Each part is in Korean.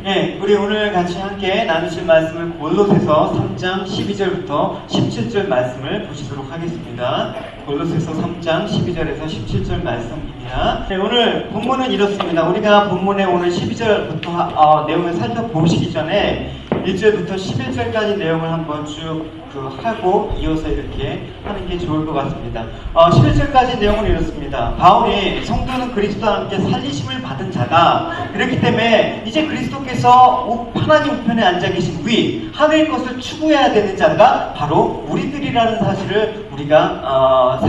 네, 우리 오늘 같이 함께 나누실 말씀은 골로새서 3장 12절부터 17절 말씀을 보시도록 하겠습니다. 골로새서 3장 12절에서 17절 말씀입니다. 네, 오늘 본문은 이렇습니다. 우리가 본문의 오늘 12절부터 내용을 살펴보시기 전에 1절부터 11절까지 내용을 한번 쭉 하고 이어서 이렇게 하는 게 좋을 것 같습니다. 11절까지 내용은 이렇습니다. 바울이 성도는 그리스도와 함께 살리심을 받은 자다. 그렇기 때문에 이제 그리스도께서 하나님 우편에 앉아 계신 위 하늘의 것을 추구해야 되는 자가 바로 우리들이라는 사실을 우리가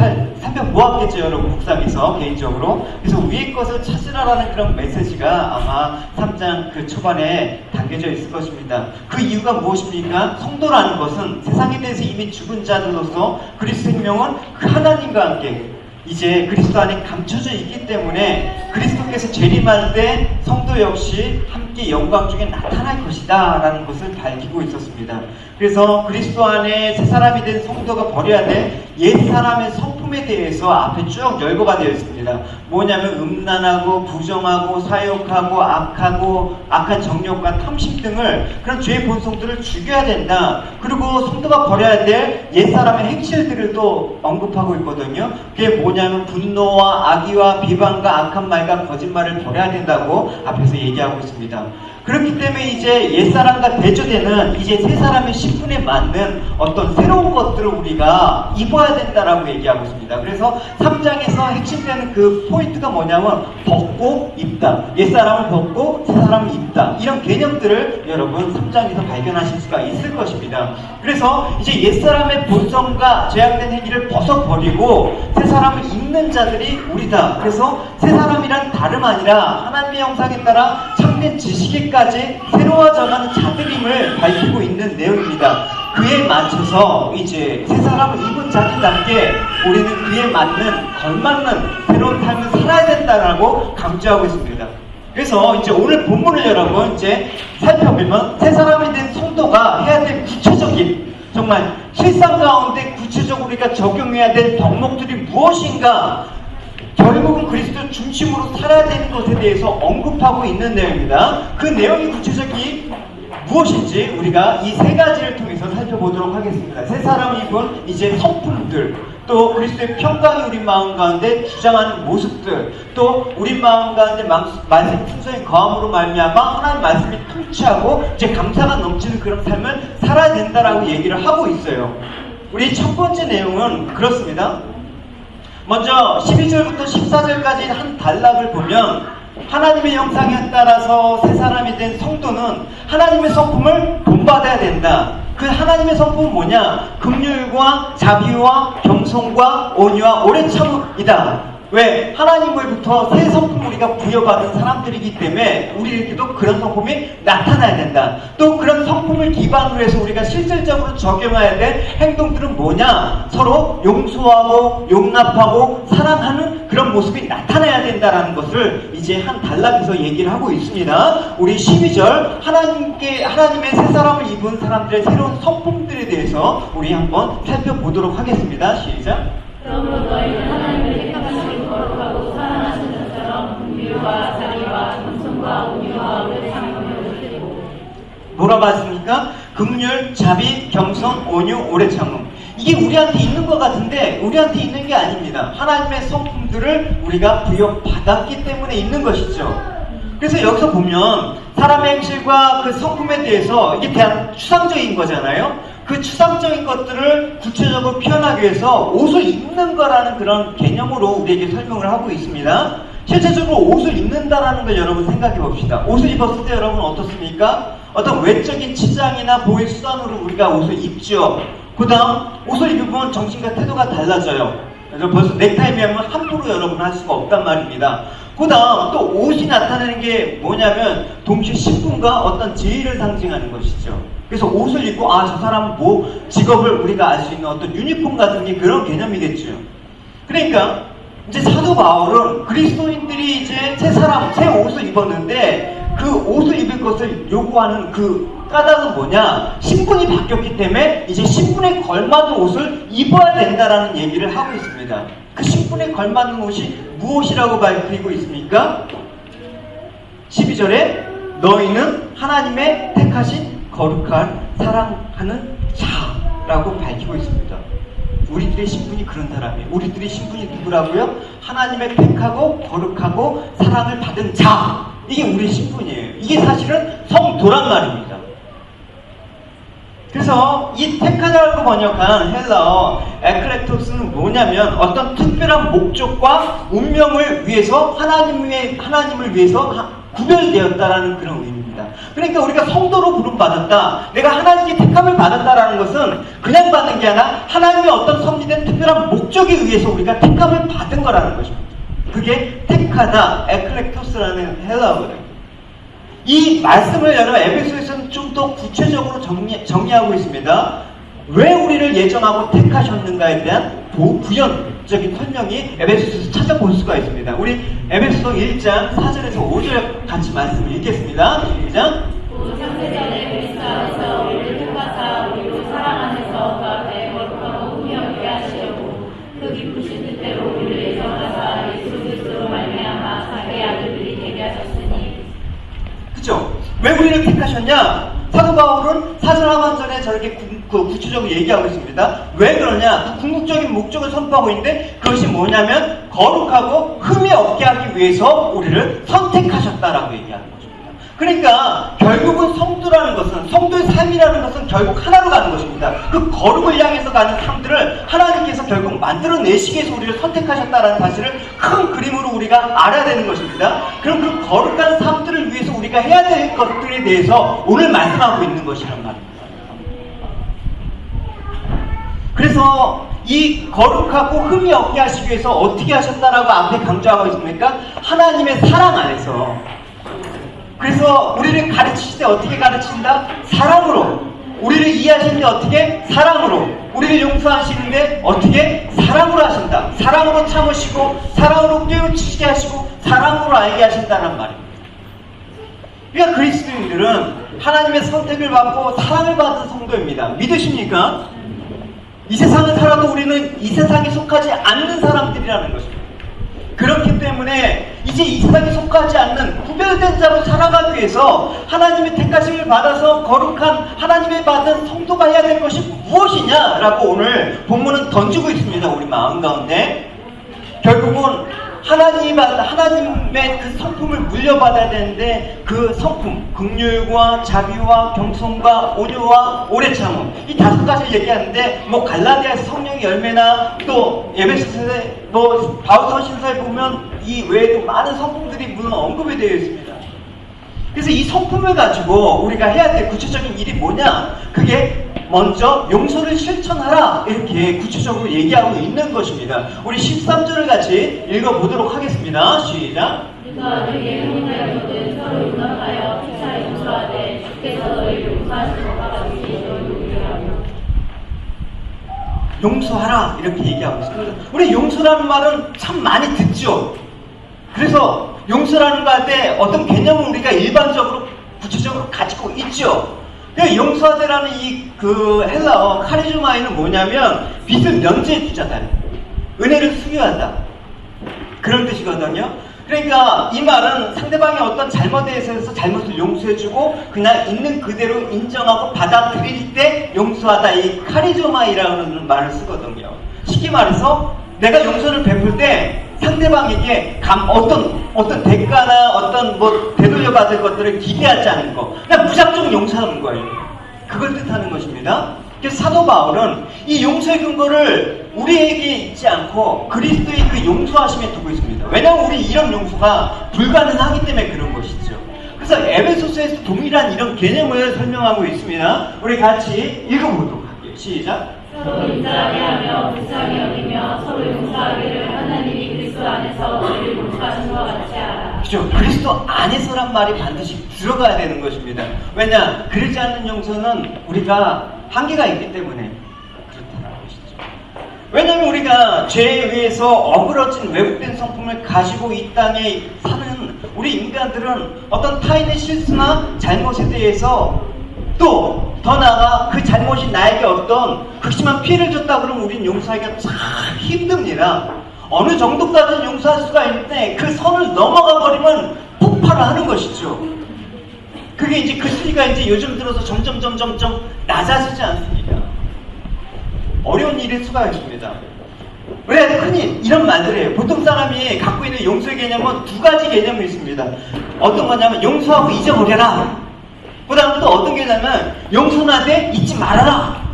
살펴보았겠죠, 여러분. 묵상에서 개인적으로. 그래서 위의 것을 찾으라라는 그런 메시지가 아마 3장 그 초반에 담겨져 있을 것입니다. 그 이유가 무엇입니까? 성도라는 것은 세상에 대해서 이미 죽은 자들로서 그리스도 생명은 그 하나님과 함께 이제 그리스도 안에 감춰져 있기 때문에 그리스도께서 재림할 때 성도 역시 함께 영광 중에 나타날 것이다 라는 것을 밝히고 있었습니다. 그래서 그리스도 안에 새 사람이 된 성도가 버려야 될 옛사람의 성품에 대해서 앞에 쭉 열거가 되어 있습니다. 뭐냐면 음란하고 부정하고 사욕하고 악한 정욕과 탐심 등을 그런 죄의 본성들을 죽여야 된다. 그리고 성도가 버려야 될 옛사람의 행실들을 또 언급하고 있거든요. 그게 뭐냐면 분노와 악의와 비방과 악한 말과 거짓말을 버려야 된다고 앞에서 얘기하고 있습니다. 그렇기 때문에 이제 옛사람과 대조되는 이제 새 사람의 신분에 맞는 어떤 새로운 것들을 우리가 입어야 된다라고 얘기하고 있습니다. 그래서 3장에서 핵심되는 그 포인트가 뭐냐면 벗고 입다. 옛사람을 벗고 새 사람을 입다. 이런 개념들을 여러분 3장에서 발견하실 수가 있을 것입니다. 그래서 이제 옛사람의 본성과 죄악된 행위를 벗어버리고 새 사람을 입는 자들이 우리다. 그래서 새 사람이란 다름 아니라 하나님의 형상에 따라 참된 지식에까지 새로워져가는 자들임을 밝히고 있는 내용입니다. 그에 맞춰서 이제 새 사람을 입은 자들답게 우리는 그에 맞는 걸맞는 새로운 삶을 살아야 된다라고 강조하고 있습니다. 그래서 이제 오늘 본문을 여러분 이제 살펴보면 새 사람이 된 성도가 해야 될 구체적인 정말 실상 가운데 구체적으로 우리가 적용해야 될 덕목들이 무엇인가, 결국은 그리스도 중심으로 살아야 되는 것에 대해서 언급하고 있는 내용입니다. 그 내용이 구체적이 무엇인지 우리가 이 세 가지를 통해서 살펴보도록 하겠습니다. 새 사람 입은 이제 성품들, 또 그리스도의 평강이 우리 마음 가운데 주장하는 모습들, 또 우리 마음 가운데 말씀 풍성히 거함으로 말미암아 하나님 말씀이 통치하고 이제 감사가 넘치는 그런 삶을 살아야 된다라고 얘기를 하고 있어요. 우리 첫 번째 내용은 그렇습니다. 먼저 12절부터 14절까지 한 단락을 보면 하나님의 형상에 따라서 새 사람이 된 성도는 하나님의 성품을 본받아야 된다. 그 하나님의 성품은 뭐냐? 긍휼과 자비와 겸손과 온유와 오래 참음이다. 왜? 하나님으로부터 새 성품 우리가 부여받은 사람들이기 때문에 우리에게도 그런 성품이 나타나야 된다. 또 그런 성품을 기반으로 해서 우리가 실질적으로 적용해야 될 행동들은 뭐냐? 서로 용서하고 용납하고 사랑하는 그런 모습이 나타나야 된다는 것을 이제 한 단락에서 얘기를 하고 있습니다. 우리 12절 하나님의 새 사람을 입은 사람들의 새로운 성품들에 대해서 우리 한번 살펴보도록 하겠습니다. 시작. 그러므로 너희는 하나님을 택하시고 거룩하고 사랑하시는 자처럼 긍휼과 자비와 겸손과 온유와 오래 참음을 드리고. 뭐라고 하십니까? 긍휼, 자비, 겸손, 온유, 오래 참음. 이게 우리한테 있는 것 같은데 우리한테 있는 게 아닙니다. 하나님의 성품들을 우리가 부여받았기 때문에 있는 것이죠. 그래서 여기서 보면 사람의 행실과 그 성품에 대해서 이게 대한 추상적인 거잖아요. 그 추상적인 것들을 구체적으로 표현하기 위해서 옷을 입는 거라는 그런 개념으로 우리에게 설명을 하고 있습니다. 실제적으로 옷을 입는다라는 걸 여러분 생각해 봅시다. 옷을 입었을 때 여러분 어떻습니까? 어떤 외적인 치장이나 보일 수단으로 우리가 옷을 입죠. 그 다음 옷을 입으면 정신과 태도가 달라져요. 그래서 벌써 넥타이 매면 함부로 여러분 할 수가 없단 말입니다. 그 다음 또 옷이 나타내는 게 뭐냐면 동시에 신분과 어떤 지위를 상징하는 것이죠. 그래서 옷을 입고 저 사람은 뭐 직업을 우리가 알 수 있는 어떤 유니폼 같은 게 그런 개념이겠죠. 그러니까 이제 사도 바울은 그리스도인들이 이제 새 옷을 입었는데 그 옷을 입을 것을 요구하는 그 까닭은 뭐냐? 신분이 바뀌었기 때문에 이제 신분에 걸맞는 옷을 입어야 된다라는 얘기를 하고 있습니다. 그 신분에 걸맞는 옷이 무엇이라고 밝히고 있습니까? 12절에 너희는 하나님의 택하신 거룩한 사랑하는 자라고 밝히고 있습니다. 우리들의 신분이 그런 사람이에요. 우리들의 신분이 누구라고요? 하나님의 택하고 거룩하고 사랑을 받은 자. 이게 우리의 신분이에요. 이게 사실은 성도란 말입니다. 그래서 이 택하다라고 번역한 헬라어 에클렉토스는 뭐냐면 어떤 특별한 목적과 운명을 위해서 하나님을 위해서 구별되었다라는 그런 의미입니다. 그러니까 우리가 성도로 부름받았다, 내가 하나님께 택함을 받았다라는 것은 그냥 받는 게 아니라 하나님의 어떤 섭리된 특별한 목적에 의해서 우리가 택함을 받은 거라는 것입니다. 그게 택하다, 에클렉토스라는 헬라어거든요. 이 말씀을 여러분 에베소에서는 좀 더 구체적으로 정리하고 있습니다. 왜 우리를 예정하고 택하셨는가에 대한 부연적인 설명이 에베소에서 찾아볼 수가 있습니다. 우리 에베소 1장 4절에서 5절 같이 말씀을 읽겠습니다. 시작. 창세전에 그리스도 안에서 우리를 택하사 우리로 사랑 안에서 그 앞에 거룩하고 훈련하게 하시려고 그 기쁘신 뜻대로 우리를 예정하사 예수 그리스도로 말미암아 자기의 아들들이 되게 하셨으니. 그죠? 왜 우리를 택하셨냐? 사도 바울은 사절 하반절에 저렇게 구체적으로 얘기하고 있습니다. 왜 그러냐? 궁극적인 목적을 선포하고 있는데 그것이 뭐냐면 거룩하고 흠이 없게 하기 위해서 우리를 선택하셨다라고 얘기하는 것입니다. 그러니까 결국은 성도라는 것은, 성도의 삶이라는 것은 결국 하나로 가는 것입니다. 그 거룩을 향해서 가는 삶들을 하나님께서 결국 만들어내시기 위해서 우리를 선택하셨다는 사실을 큰 그림으로 우리가 알아야 되는 것입니다. 그럼 그 거룩한 삶들을 위해서 우리가 해야 될 것들에 대해서 오늘 말씀하고 있는 것이란 말입니다. 그래서 이 거룩하고 흠이 없게 하시기 위해서 어떻게 하셨다라고 앞에 강조하고 있습니까? 하나님의 사랑 안에서. 그래서 우리를 가르치실 때 어떻게 가르친다? 사랑으로. 우리를 이해하시는데 어떻게? 사랑으로. 우리를 용서하시는데 어떻게? 사랑으로 하신다. 사랑으로 참으시고 사랑으로 깨우치게 하시고 사랑으로 알게 하신다는 말입니다. 그러니까 그리스도인들은 하나님의 선택을 받고 사랑을 받은 성도입니다. 믿으십니까? 이 세상을 살아도 우리는 이 세상에 속하지 않는 사람들이라는 것입니다. 그렇기 때문에 이제 이 세상에 속하지 않는 구별된 자로 살아가기 위해서 하나님의 택하심을 받아서 거룩한 하나님의 받은 성도가 해야 될 것이 무엇이냐라고 오늘 본문은 던지고 있습니다. 우리 마음 가운데. 결국은 하나님의 그 성품을 물려받아야 되는데 그 성품, 긍휼과 자비와 겸손과 온유와 오래 참음, 이 5가지를 얘기하는데 뭐 갈라디아에서 성령의 열매나 또 에베소서에 뭐 바울 서신서에 보면 이 외에도 많은 성품들이 물론 언급이 되어 있습니다. 그래서 이 성품을 가지고 우리가 해야 될 구체적인 일이 뭐냐? 그게 먼저 용서를 실천하라, 이렇게 구체적으로 얘기하고 있는 것입니다. 우리 13절을 같이 읽어보도록 하겠습니다. 시작. 네가 너희의 형제들은 서로 용납하여 피차 용서하되 주께서 너희를 용서하신 것과 같이 너희도 용서하라. 용서하라, 이렇게 얘기하고 있습니다. 우리 용서라는 말은 참 많이 듣죠. 그래서 용서라는 거 할 때 어떤 개념을 우리가 일반적으로 구체적으로 가지고 있죠. 용서하다라는 이 헬라어 카리즈마이는 뭐냐면 빚을 면제해 주자다, 은혜를 수여하다, 그런 뜻이거든요. 그러니까 이 말은 상대방의 어떤 잘못에 있어서 잘못을 용서해주고 그냥 있는 그대로 인정하고 받아들일 때 용서하다, 이 카리즈마이라는 말을 쓰거든요. 쉽게 말해서 내가 용서를 베풀 때 상대방에게 어떤 대가나 어떤 뭐 되돌려받을 것들을 기대하지 않는 거, 그냥 무작정 용서하는 거예요. 그걸 뜻하는 것입니다. 그래서 사도 바울은 이 용서의 근거를 우리에게 있지 않고 그리스도의 그 용서하심에 두고 있습니다. 왜냐하면 우리 이런 용서가 불가능하기 때문에 그런 것이죠. 그래서 에베소서에서 동일한 이런 개념을 설명하고 있습니다. 우리 같이 읽어보도록 할게요. 시작. 서로 인자하게 하며 불쌍히 여기며 서로 용서하기를 하나님이 그리스도 안에서 너희를 용서하신 것과 같이 하라. 그렇죠. 그리스도 안에서란 말이 반드시 들어가야 되는 것입니다. 왜냐? 그러지 않는 용서는 우리가 한계가 있기 때문에 그렇다는 것이죠. 왜냐하면 우리가 죄에 의해서 어그러진 왜곡된 성품을 가지고 이 땅에 사는 우리 인간들은 어떤 타인의 실수나 잘못에 대해서 또 더 나아가 그 잘못이 나에게 어떤 극심한 피해를 줬다 그러면 우린 용서하기가 참 힘듭니다. 어느 정도까지는 용서할 수가 있는데 그 선을 넘어가 버리면 폭발을 하는 것이죠. 그게 이제 그 수위가 이제 요즘 들어서 점점 낮아지지 않습니까? 어려운 일일 수가 있습니다. 그래, 흔히 이런 말들 해요. 보통 사람이 갖고 있는 용서의 개념은 두 가지 개념이 있습니다. 어떤 거냐면 용서하고 잊어버려라. 그 다음 또 어떤 개념은 용서하되 잊지 말아라.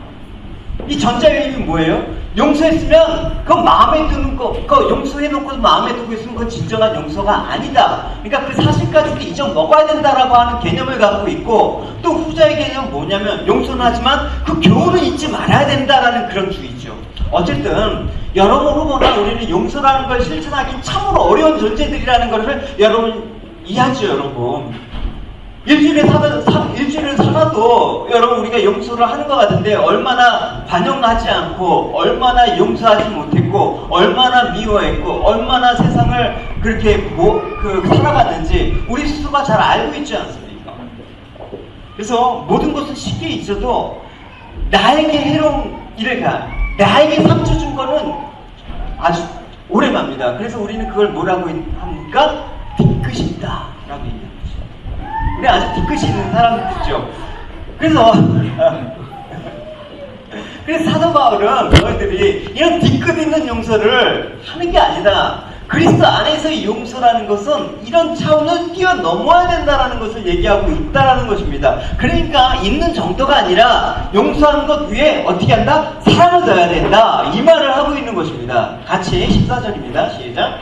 이 전자의미 뭐예요? 용서했으면 그건 마음에 드는 거, 그거 용서해놓고 마음에 두고 있으면 그건 진정한 용서가 아니다. 그러니까 그 사실까지도 잊어먹어야 된다라고 하는 개념을 갖고 있고, 또 후자의 개념은 뭐냐면 용서는 하지만 그 교훈은 잊지 말아야 된다라는 그런 주의죠. 어쨌든 여러모로 보나 우리는 용서라는 걸 실천하기 참으로 어려운 존재들이라는 것을 여러분 이해하죠, 여러분. 일주일을 살아도 여러분 우리가 용서를 하는 것 같은데 얼마나 반영하지 않고 얼마나 용서하지 못했고 얼마나 미워했고 얼마나 세상을 그렇게 살아갔는지 우리 스스로가 잘 알고 있지 않습니까? 그래서 모든 것은 쉽게 잊어도 나에게 해로운 일을 나에게 상처 준 거는 아주 오래 갑니다. 그래서 우리는 그걸 뭐라고 합니까? 뒤끝이다 라고 얘기합니다. 우리 아주 뒤끝이 있는 사람들 있죠. 그래서 사도 바울은 너희들이 이런 뒤끝 있는 용서를 하는 게 아니다. 그리스도 안에서의 용서라는 것은 이런 차원을 뛰어넘어야 된다는 것을 얘기하고 있다는 것입니다. 그러니까 있는 정도가 아니라 용서하는 것 위에 어떻게 한다? 사랑을 더해야 된다. 이 말을 하고 있는 것입니다. 같이 14절입니다. 시작.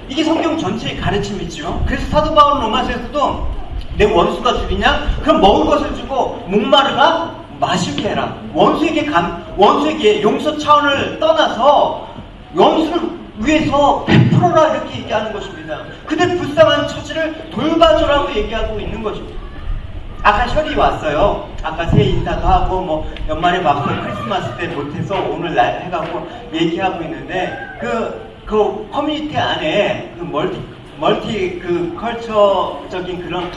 이게 성경 전체의 가르침이죠. 그래서 사도 바울은 로마서에서도 내 원수가 죽이냐? 그럼 먹을 것을 주고 목마르가 마시게 해라. 원수에게 용서 차원을 떠나서 원수를 위해서 베풀어라 이렇게 얘기하는 것입니다. 그들 불쌍한 처지를 돌봐주라고 얘기하고 있는 것입니다. 아까 혈이 왔어요. 아까 새해 인사도 하고 뭐 연말에 밥도 크리스마스 때 못해서 오늘 날 해가고 얘기하고 있는데 그 커뮤니티 안에 그 멀티 컬처적인 그런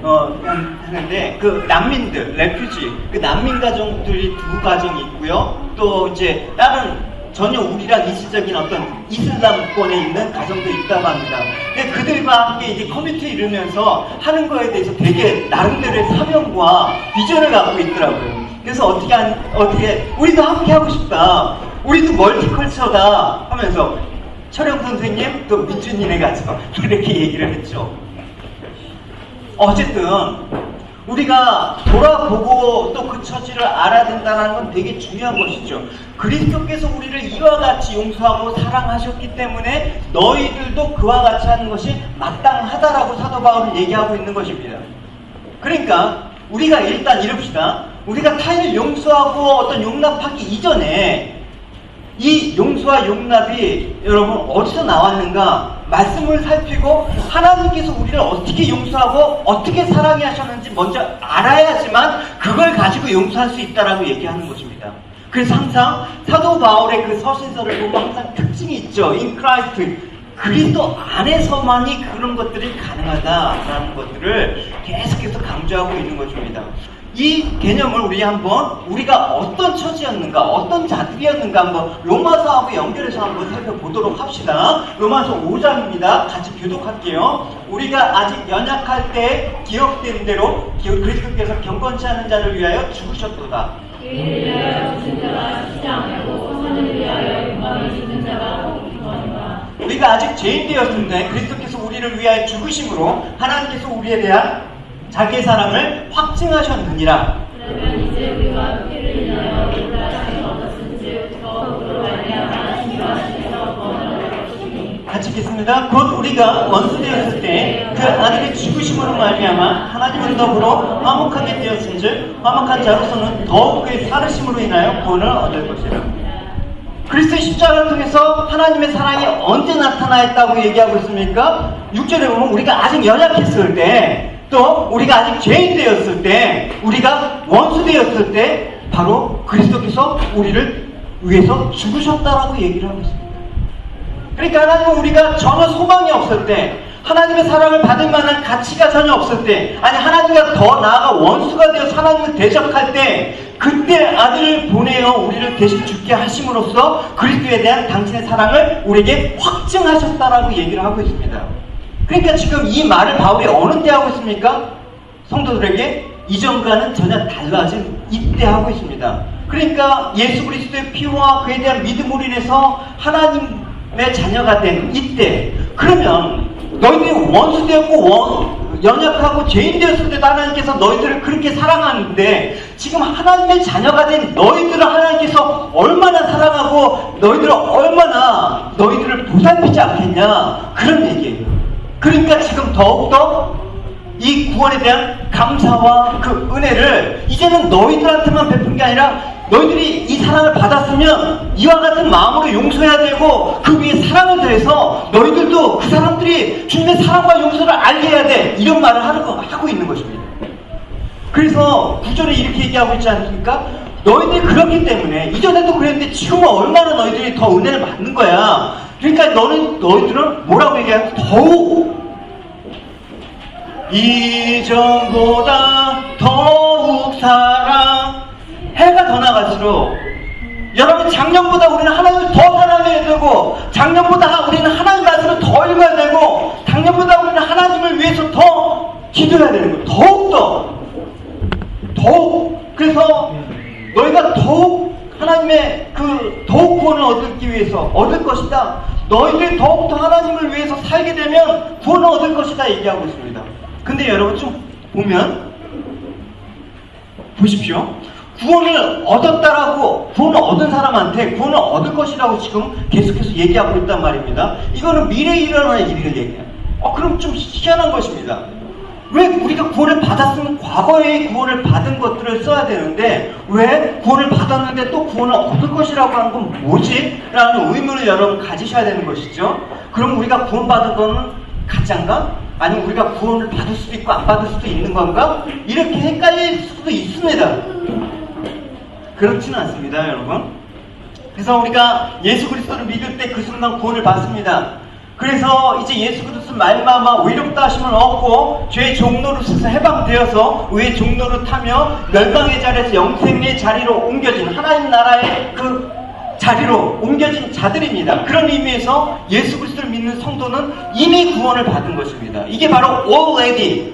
하는데 그 난민들, 레퓨지, 그 난민 가정들이 두 가정이 있고요. 또 이제 다른 전혀 우리랑 이질적인 어떤 이슬람권에 있는 가정도 있다고 합니다. 근데 그들과 함께 이제 커뮤니티 이루면서 하는 거에 대해서 되게 나름대로의 사명과 비전을 갖고 있더라고요. 그래서 어떻게 우리도 함께 하고 싶다. 우리도 멀티컬처다 하면서 철영 선생님 또 민준이네 가지고 이렇게 얘기를 했죠. 어쨌든 우리가 돌아보고 또 그 처지를 알아야 된다는 건 되게 중요한 것이죠. 그리스도께서 우리를 이와 같이 용서하고 사랑하셨기 때문에 너희들도 그와 같이 하는 것이 마땅하다라고 사도 바울은 얘기하고 있는 것입니다. 그러니까 우리가 일단 이럽시다. 우리가 타인을 용서하고 어떤 용납하기 이전에 이 용서와 용납이 여러분 어디서 나왔는가? 말씀을 살피고 하나님께서 우리를 어떻게 용서하고 어떻게 사랑해 하셨는지 먼저 알아야지만 그걸 가지고 용서할 수 있다라고 얘기하는 것입니다. 그래서 항상 사도 바울의 그 서신서를 보면 항상 특징이 있죠. In Christ. 그리스도 안에서만이 그런 것들이 가능하다라는 것들을 계속해서 강조하고 있는 것입니다. 이 개념을 우리가 어떤 처지였는가, 어떤 자들이었는가 한번 로마서하고 연결해서 한번 살펴보도록 합시다. 로마서 5장입니다. 같이 교독할게요. 우리가 아직 연약할 때 기억된 대로 그리스도께서 경건치 않은 자를 위하여 죽으셨도다. 이를 위하여 죽은 자가 죽지 않고 선을 위하여 영광을 죽는 자가 복이거니와. 우리가 아직 죄인 되었을 때 그리스도께서 우리를 위하여 죽으심으로 하나님께서 우리에 대한 자기의 사랑을 확증하셨느니라. 그러면 이제 우리가 피를 인하여 의롭다함을 얻었은즉 더욱으로 말미암아 신령하시면서 구원을 얻었으니. 같이 읽겠습니다. 곧 우리가 원수 되었을 때 그 아들의 죽으심으로 말미암아 하나님을 더불어 화목하게 되었은즉 화목한 자로서는 더욱 그의 살으심으로 인하여 구원을 얻을 것이라. 그리스도의 십자가를 통해서 하나님의 사랑이 언제 나타나했다고 얘기하고 있습니까? 6절에 보면 우리가 아직 연약했을 때 또 우리가 아직 죄인 되었을 때 우리가 원수 되었을 때 바로 그리스도께서 우리를 위해서 죽으셨다라고 얘기를 하고 있습니다. 그러니까 하나님은 우리가 전혀 소망이 없을 때 하나님의 사랑을 받을 만한 가치가 전혀 없을 때 아니 하나님과 더 나아가 원수가 되어서 하나님을 대적할 때 그때 아들을 보내어 우리를 대신 죽게 하심으로써 그리스도에 대한 당신의 사랑을 우리에게 확증하셨다라고 얘기를 하고 있습니다. 그러니까 지금 이 말을 바울이 어느 때 하고 있습니까? 성도들에게 이전과는 전혀 달라진 이때 하고 있습니다. 그러니까 예수 그리스도의 피와 그에 대한 믿음으로 인해서 하나님의 자녀가 된 이때, 그러면 너희들이 원수 되었고 연약하고 죄인 되었을 때도 하나님께서 너희들을 그렇게 사랑하는데, 지금 하나님의 자녀가 된 너희들을 하나님께서 얼마나 사랑하고 너희들을 보살피지 않겠냐, 그런 얘기예요. 그러니까 지금 더욱더 이 구원에 대한 감사와 그 은혜를 이제는 너희들한테만 베푼 게 아니라, 너희들이 이 사랑을 받았으면 이와 같은 마음으로 용서해야 되고, 그 위에 사랑을 더해서 너희들도 그 사람들이 주님의 사랑과 용서를 알게 해야 돼, 이런 말을 하고 있는 것입니다. 그래서 구절에 이렇게 얘기하고 있지 않습니까? 너희들이 그렇기 때문에, 이전에도 그랬는데 지금은 얼마나 너희들이 더 은혜를 받는 거야. 그러니까 너희들은 뭐라고 얘기하면, 더욱 이전보다 더욱 사랑. 해가 더 나갈수록, 여러분, 작년보다 우리는 하나님을 더 사랑해야 되고, 작년보다 우리는 하나님 말씀을 더 읽어야 되고, 작년보다 우리는 하나님을 위해서 더 기도해야 되는 거예요. 더욱. 그래서 너희가 더욱 하나님의 더욱 구원을 얻기 위해서 얻을 것이다. 너희들이 더욱더 하나님을 위해서 살게 되면 구원을 얻을 것이다 얘기하고 있습니다. 근데 여러분 좀 보십시오. 구원을 얻었다라고, 구원을 얻은 사람한테 구원을 얻을 것이라고 지금 계속해서 얘기하고 있단 말입니다. 이거는 미래에 일어날 일을 얘기해요. 그럼 좀 희한한 것입니다. 왜 우리가 구원을 받았으면 과거에 구원을 받은 것들을 써야 되는데, 왜 구원을 받았는데 또 구원을 얻을 것이라고 하는 건 뭐지? 라는 의문을 여러분 가지셔야 되는 것이죠. 그럼 우리가 구원받은 거는 가짜인가? 아니면 우리가 구원을 받을 수도 있고 안 받을 수도 있는 건가? 이렇게 헷갈릴 수도 있습니다. 그렇지는 않습니다, 여러분. 그래서 우리가 예수 그리스도를 믿을 때 그 순간 구원을 받습니다. 그래서 이제 예수 그리스도 말미암아 의롭다 하심을 얻고 죄의 종노릇에서 해방되어서 의의 종노릇 타며 멸망의 자리에서 영생의 자리로 옮겨진, 하나님 나라의 그 자리로 옮겨진 자들입니다. 그런 의미에서 예수 그리스도를 믿는 성도는 이미 구원을 받은 것입니다. 이게 바로 already,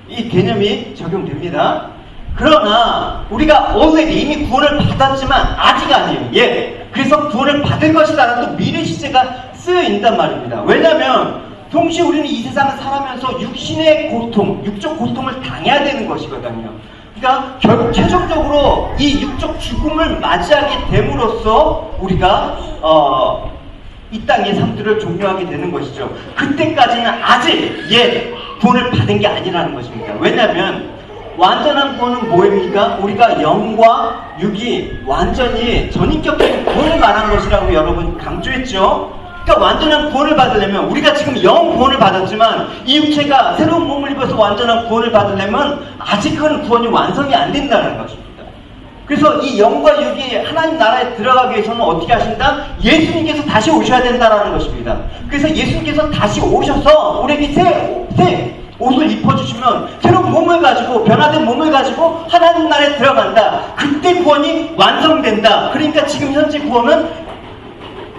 이 개념이 적용됩니다. 그러나 우리가 already 이미 구원을 받았지만 아직 아니에요. 그래서 구원을 받을 것이다라는 또 미래 시제가 쓰여 있단 말입니다. 왜냐하면 동시에 우리는 이 세상을 살아면서 육신의 고통, 육적 고통을 당해야 되는 것이거든요. 그러니까 결국 최종적으로 이 육적 죽음을 맞이하게 됨으로써 우리가 이 땅의 삶들을 종료하게 되는 것이죠. 그때까지는 아직 구원을 받은 게 아니라는 것입니다. 왜냐하면 완전한 구원은 뭐입니까? 우리가 영과 육이 완전히 전인격적인 구원을 말한 것이라고 여러분 강조했죠. 그러니까 완전한 구원을 받으려면, 우리가 지금 영 구원을 받았지만 이 육체가 새로운 몸을 입어서 완전한 구원을 받으려면 아직은 구원이 완성이 안 된다는 것입니다. 그래서 이 영과 육이 하나님 나라에 들어가기 위해서는 어떻게 하신다? 예수님께서 다시 오셔야 된다는 것입니다. 그래서 예수님께서 다시 오셔서 우리에게 새 옷을 입혀주시면 새로운 몸을 가지고, 변화된 몸을 가지고 하나님 나라에 들어간다. 그때 구원이 완성된다. 그러니까 지금 현재 구원은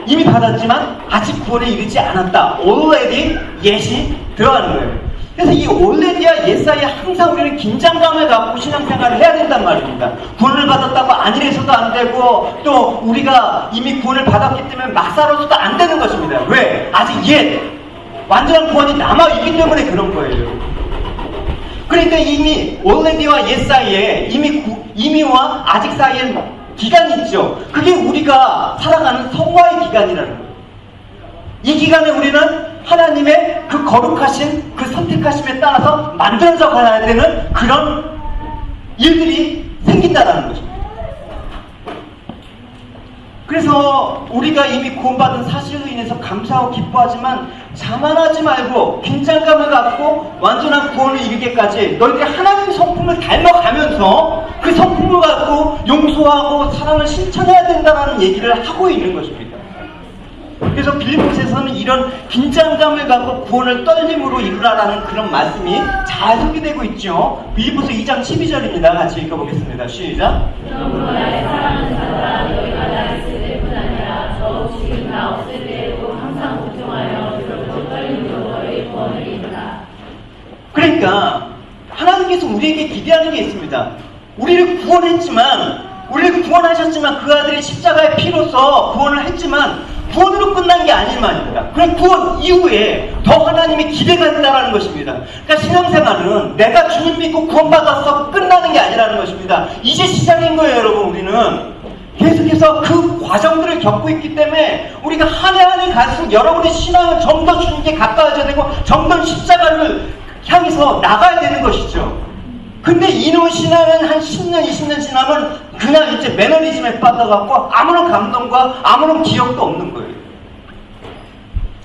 이미 받았지만 아직 구원에 이르지 않았다. already, yet이 들어가는 거예요. 그래서 이 already와 yes 사이에 항상 우리는 긴장감을 갖고 신앙생활을 해야 된단 말입니다. 구원을 받았다고 안일해서도 안 되고, 또 우리가 이미 구원을 받았기 때문에 막 살아서도 안 되는 것입니다. 왜? 아직 완전한 구원이 남아있기 때문에 그런 거예요. 그러니까 이미 already와 yes 사이에 이미와 아직 사이에 기간이 있죠. 그게 우리가 살아가는 성화의 기간이라는 거예요. 이 기간에 우리는 하나님의 그 거룩하신 그 선택하심에 따라서 만들어져 가야 되는 그런 일들이 생긴다는 것입니다. 그래서 우리가 이미 구원받은 사실로 인해서 감사하고 기뻐하지만 자만하지 말고 긴장감을 갖고 완전한 구원을 이루기까지 너희들이 하나님의 성품을 닮아가면서 그 성품을 갖고 용서하고 사랑을 실천해야 된다는 얘기를 하고 있는 것입니다. 그래서 빌립보서에서는 이런 긴장감을 갖고 구원을 떨림으로 이루라라는 그런 말씀이 잘 소개되고 있죠. 빌립보서 2장 12절입니다. 같이 읽어보겠습니다. 시작. 그러므로 나의 사랑하는 자들아 너희가 나 있을 때뿐 아니라 더욱 지금 나 없을 때에도 항상 걱정하여 두렵고 떨림으로 너희 구원을 이루라. 그러니까 하나님께서 우리에게 기대하는 게 있습니다. 우리를 구원했지만, 우리를 구원하셨지만 그 아들의 십자가의 피로서 구원을 했지만 구원으로 끝난 게 아닌 말입니다. 그럼 구원 이후에 더 하나님의 기대가 있다는 것입니다. 그러니까 신앙생활은 내가 주님 믿고 구원받아서 끝나는 게 아니라는 것입니다. 이제 시작인 거예요, 여러분. 우리는 계속해서 그 과정들을 겪고 있기 때문에 우리가 한 해 한 해 갈수록 여러분의 신앙은 좀 더 주님께 가까워져야 되고 좀 더 십자가를 향해서 나가야 되는 것이죠. 근데 이놈의 신앙은 한 10년, 20년 지나면 그냥 이제 매너리즘에 빠져갖고 아무런 감동과 아무런 기억도 없는 거예요.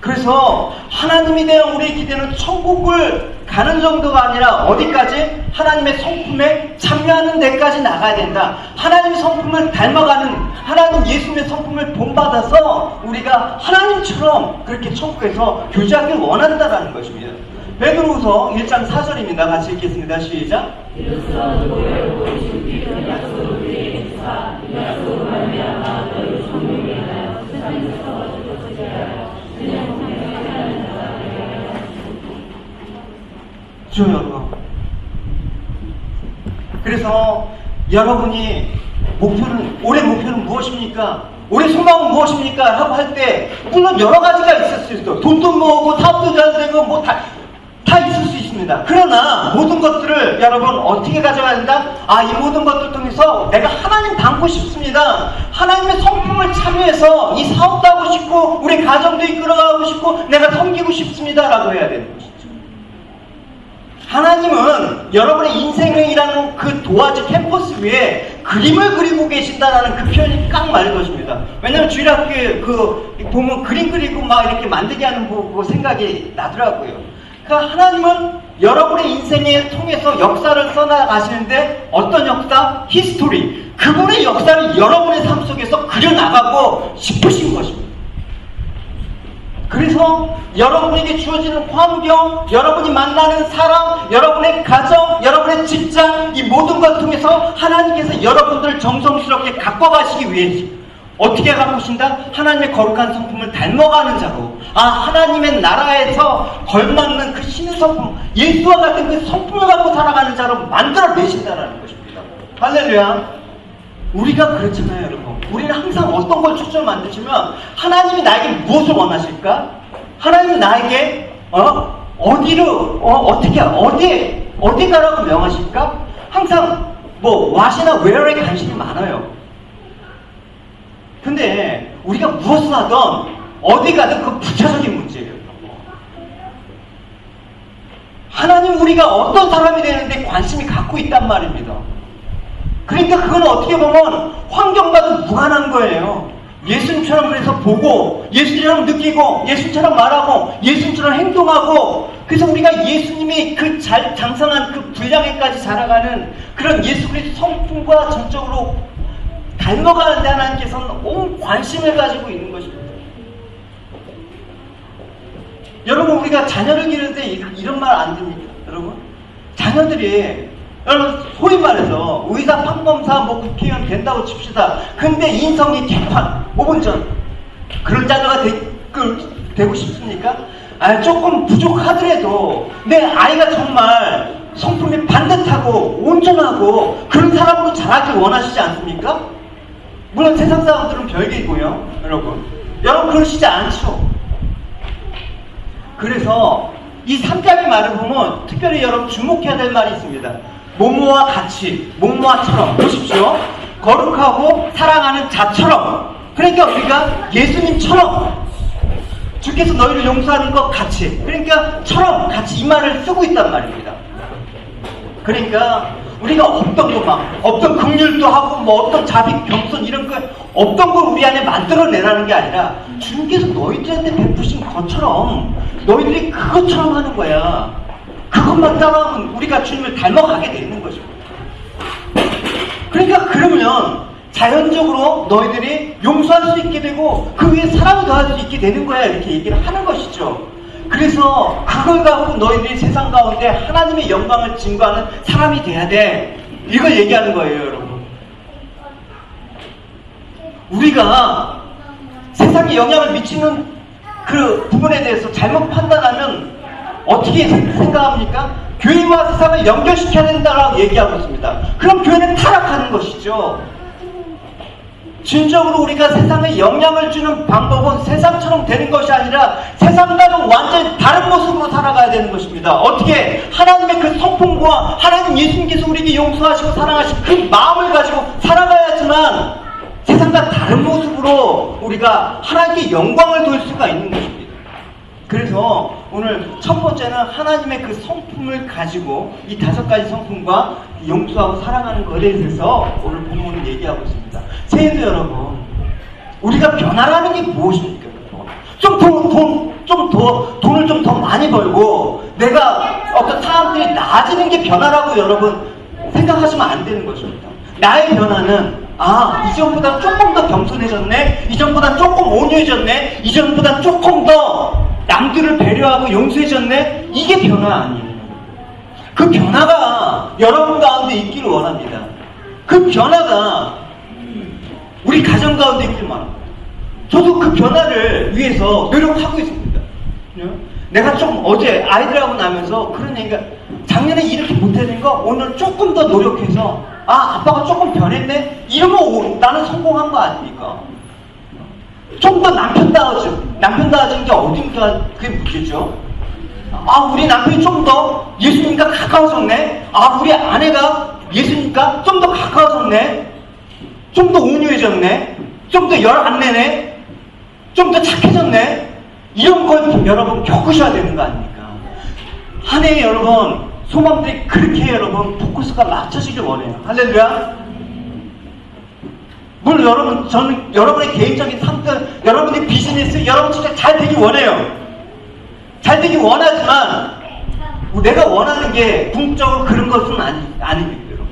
그래서 하나님에 대한 우리의 기대는 천국을 가는 정도가 아니라 어디까지? 하나님의 성품에 참여하는 데까지 나가야 된다. 하나님의 성품을 닮아가는, 하나님 예수님의 성품을 본받아서 우리가 하나님처럼 그렇게 천국에서 교제하길 원한다라는 것입니다. 베드로후서 1장 4절입니다. 같이 읽겠습니다. 시작. 이로써 고열고 주께서 약속을 우리에게 주사 이 약속으로 말미암아 너희 성령에 하여 세상에서 죽고 지하여 그냥 성령에 하는 자들에게 주 여러분. 그래서 여러분이 올해 목표는 무엇입니까? 올해 소망은 무엇입니까? 하고 할 때 물론 여러 가지가 있을 수 있어요. 돈도 모으고 사업도 잘 되고 뭐 다 있을 수 있습니다. 그러나 모든 것들을 여러분 어떻게 가져가야 된다? 이 모든 것들 통해서 내가 하나님 닮고 싶습니다. 하나님의 성품을 참여해서 이 사업도 하고 싶고 우리 가정도 이끌어가고 싶고 내가 섬기고 싶습니다 라고 해야 되는 것이죠. 하나님은 여러분의 인생이라는 그 도화지 캠퍼스 위에 그림을 그리고 계신다라는 그 표현이 깡 맞는 것입니다. 왜냐면 주일학교에 보면 그림 그리고 막 이렇게 만들게 하는 거 생각이 나더라고요. 그러니까 하나님은 여러분의 인생에 통해서 역사를 써나가시는데 어떤 역사? 히스토리. 그분의 역사를 여러분의 삶 속에서 그려나가고 싶으신 것입니다. 그래서 여러분에게 주어지는 환경, 여러분이 만나는 사람, 여러분의 가정, 여러분의 직장, 이 모든 것 통해서 하나님께서 여러분들을 정성스럽게 가꿔가시기 위해서 어떻게 가꾸신다? 하나님의 거룩한 성품을 닮아가는 자로, 하나님의 나라에서 걸맞는 그 신의 성품, 예수와 같은 그 성품을 갖고 살아가는 자로 만들어내신다는 것입니다. 할렐루야. 우리가 그렇잖아요, 여러분. 우리는 항상 어떤 걸 초점을 만드시면 하나님이 나에게 무엇을 원하실까? 하나님이 나에게 어디 가라고 명하실까? 항상 what이나 where에 관심이 많아요. 근데 우리가 무엇을 하든 어디 가든 그 부차적인 문제예요. 하나님 우리가 어떤 사람이 되는데 관심이 갖고 있단 말입니다. 그러니까 그건 어떻게 보면 환경과도 무관한 거예요. 예수님처럼 그래서 보고, 예수님처럼 느끼고, 예수님처럼 말하고, 예수님처럼 행동하고, 그래서 우리가 예수님이 그 잘 장성한 그 분량에까지 자라가는 그런 예수 그리스도 성품과 전적으로 닮아가는 데 하나님께서는 온 관심을 가지고 있는 것입니다. 여러분, 우리가 자녀를 기를 때 이런 말 안 됩니까? 여러분, 자녀들이 여러분 소위 말해서 의사, 판검사, 국회의원 된다고 칩시다. 근데 인성이 개판, 5분 전 그런 자녀가 되고 싶습니까? 조금 부족하더라도 내 아이가 정말 성품이 반듯하고 온전하고 그런 사람으로 자라길 원하시지 않습니까? 물론 세상 사람들은 별개이고요. 여러분 그러시지 않죠. 그래서 이 3자비 말을 보면 특별히 여러분 주목해야 될 말이 있습니다. 모모와 같이, 모모와처럼. 보십시오. 거룩하고 사랑하는 자처럼. 그러니까 우리가 예수님처럼 주께서 너희를 용서하는 것 같이, 그러니까 처럼 같이 이 말을 쓰고 있단 말입니다. 그러니까 우리가 없던 긍휼도 하고 어떤 자비, 겸손 이런 거 없던 걸 우리 안에 만들어내라는 게 아니라 주님께서 너희들한테 베푸신 것처럼 너희들이 그것처럼 하는 거야. 그것만 따라하면 우리가 주님을 닮아가게 돼 있는 것입니다. 그러니까 그러면 자연적으로 너희들이 용서할 수 있게 되고 그 위에 사랑을 더할 수 있게 되는 거야, 이렇게 얘기를 하는 것이죠. 그래서 그걸 갖고 너희들이 세상 가운데 하나님의 영광을 증거하는 사람이 돼야 돼, 이걸 얘기하는 거예요. 여러분, 우리가 세상에 영향을 미치는 그 부분에 대해서 잘못 판단하면 어떻게 생각합니까? 교회와 세상을 연결시켜야 된다고 얘기하고 있습니다. 그럼 교회는 타락하는 것이죠. 진정으로 우리가 세상에 영향을 주는 방법은 세상처럼 되는 것이 아니라 세상과는 완전히 다른 모습으로 살아가야 되는 것입니다. 어떻게? 하나님의 그 성품과 하나님 예수님께서 우리에게 용서하시고 사랑하신 그 마음을 가지고 살아가야지만 세상과 다른 모습으로 우리가 하나님께 영광을 돌 수가 있는 것입니다. 그래서 오늘 첫 번째는 하나님의 그 성품을 가지고 이 5가지 성품과 용서하고 사랑하는 것에 대해서 오늘 본문을 얘기하고 있습니다. 성도 여러분, 우리가 변화라는 게 무엇입니까? 돈을 좀 더 많이 벌고 내가 어떤 사람들이 나아지는 게 변화라고 여러분 생각하시면 안 되는 것입니다. 나의 변화는 이전보다 조금 더 겸손해졌네, 이전보다 조금 온유해졌네, 이전보다 조금 더 남들을 배려하고 용서해졌네, 이게 변화 아니에요. 그 변화가 여러분 가운데 있기를 원합니다. 그 변화가 우리 가정 가운데 있기를 원합니다. 저도 그 변화를 위해서 노력하고 있습니다. 내가 좀 어제 아이들하고 나면서 그런 얘기가, 작년에 이렇게 못해낸 거 오늘 조금 더 노력해서 아빠가 조금 변했네, 이러면 나는 성공한 거 아닙니까? 좀 더 남편다워진 게 어딘가 그게 문제죠. 우리 남편이 좀 더 예수님과 가까워졌네, 우리 아내가 예수님과 좀 더 가까워졌네, 좀 더 온유해졌네, 좀 더 열 안 내네, 좀 더 착해졌네, 이런 걸 여러분 겪으셔야 되는 거 아닙니까? 한 해에 여러분 소망들이 그렇게 여러분 포커스가 맞춰지길 원해요. 할렐루야. 물론 여러분, 저는 여러분의 개인적인 삶들, 여러분의 비즈니스, 여러분 진짜 잘 되길 원해요. 잘 되길 원하지만 내가 원하는 게 궁극적으로 그런 것은 아닙니다. 여러분,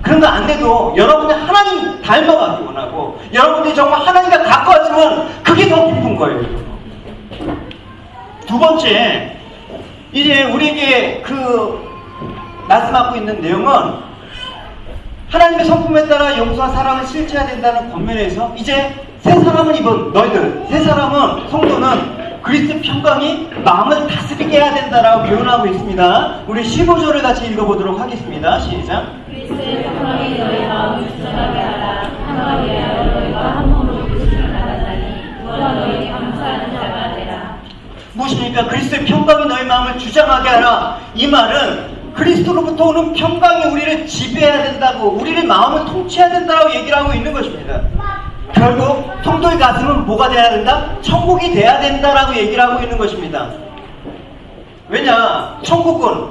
그런 거 안 돼도 여러분이 하나님 닮아가기 원하고 여러분들이 정말 하나님과 가까워지면 그게 더 기쁜 거예요. 두 번째, 이제 우리에게 그 말씀하고 있는 내용은 하나님의 성품에 따라 용서와 사랑을 실체해야 된다는 권면에서 이제 새 사람을 입은 너희들, 새 사람은, 성도는 그리스도의 평강이 마음을 다스리게 해야 된다라고 교훈하고 있습니다. 우리 15절을 같이 읽어보도록 하겠습니다. 시작. 그리스도의 평강이 너희 마음을 주장하게 하라. 평강을 위하여 너희가 한 몸으로 부르심을 받았다니 너와 너희에게 감사하는 자가 되라. 무엇입니까? 그리스도의 평강이 너희 마음을 주장하게 하라. 이 말은 그리스도로부터 오는 평강이 우리를 지배해야 된다고, 우리의 마음을 통치해야 된다고 얘기를 하고 있는 것입니다. 결국 성도의 가슴은 뭐가 돼야 된다? 천국이 돼야 된다라고 얘기를 하고 있는 것입니다. 왜냐? 천국은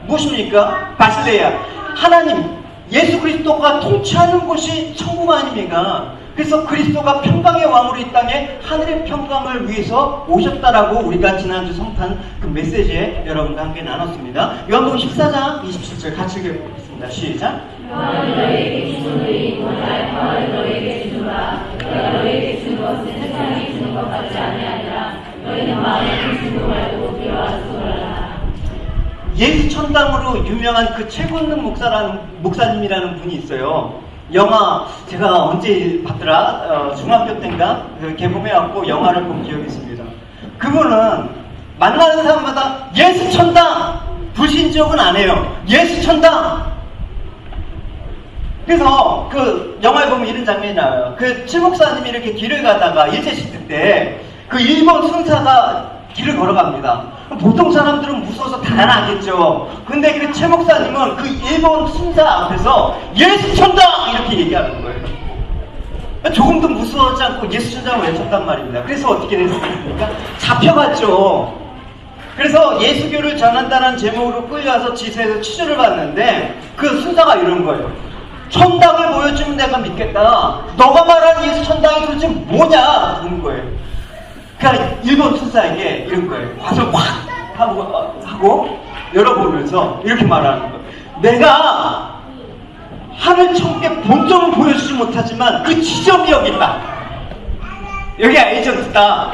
무엇입니까? 바실레야, 하나님 예수 그리스도가 통치하는 곳이 천국 아닙니까? 그래서 그리스도가 평강의 왕으로 이 땅에 하늘의 평강을 위해서 오셨다라고 우리가 지난주 성탄 그 메시지에 여러분과 함께 나눴습니다. 요한복음 14장 27절 같이 읽어보겠습니다. 시작. 평안을 너희에게 주노니 나의 평안을 너희에게 주노라. 내가 너희에게 주는 것은 세상이 주는 것 같지 아니하니라. 너희는 마음에 근심도 말고 두려워하소서라. 예수 천당으로 유명한 그 최근능 목사님이라는 분이 있어요. 영화 제가 언제 봤더라? 중학교 때인가 개봉해갖고 영화를 본 기억이 있습니다. 그분은 만나는 사람마다 예수 천당! 불신지옥은 안 해요. 예수 천당! 그래서 그 영화에 보면 이런 장면이 나와요. 그 칠목사님이 이렇게 길을 가다가 일제시대 때 그 일본 순사가 길을 걸어갑니다. 보통 사람들은 무서워서 달아나겠죠. 근데 그 최 목사님은 그 일본 순사 앞에서 예수 천당! 이렇게 얘기하는 거예요. 조금도 무서워하지 않고 예수 천당을 외쳤단 말입니다. 그래서 어떻게 됐습니까? 잡혀갔죠. 그래서 예수교를 전한다는 제목으로 끌려와서 지세에서 취조를 받는데 그 순사가 이런 거예요. 천당을 보여주면 내가 믿겠다. 너가 말하는 예수 천당이 도대체 뭐냐? 그런 거예요. 그러니까 일본 순사에게 이런 거예요. 화살 확 하고 열어보면서 이렇게 말하는 거예요. 내가 하늘 천국의 본점을 보여주지 못하지만 그 지점이 여기 있다. 여기가 에이전트다.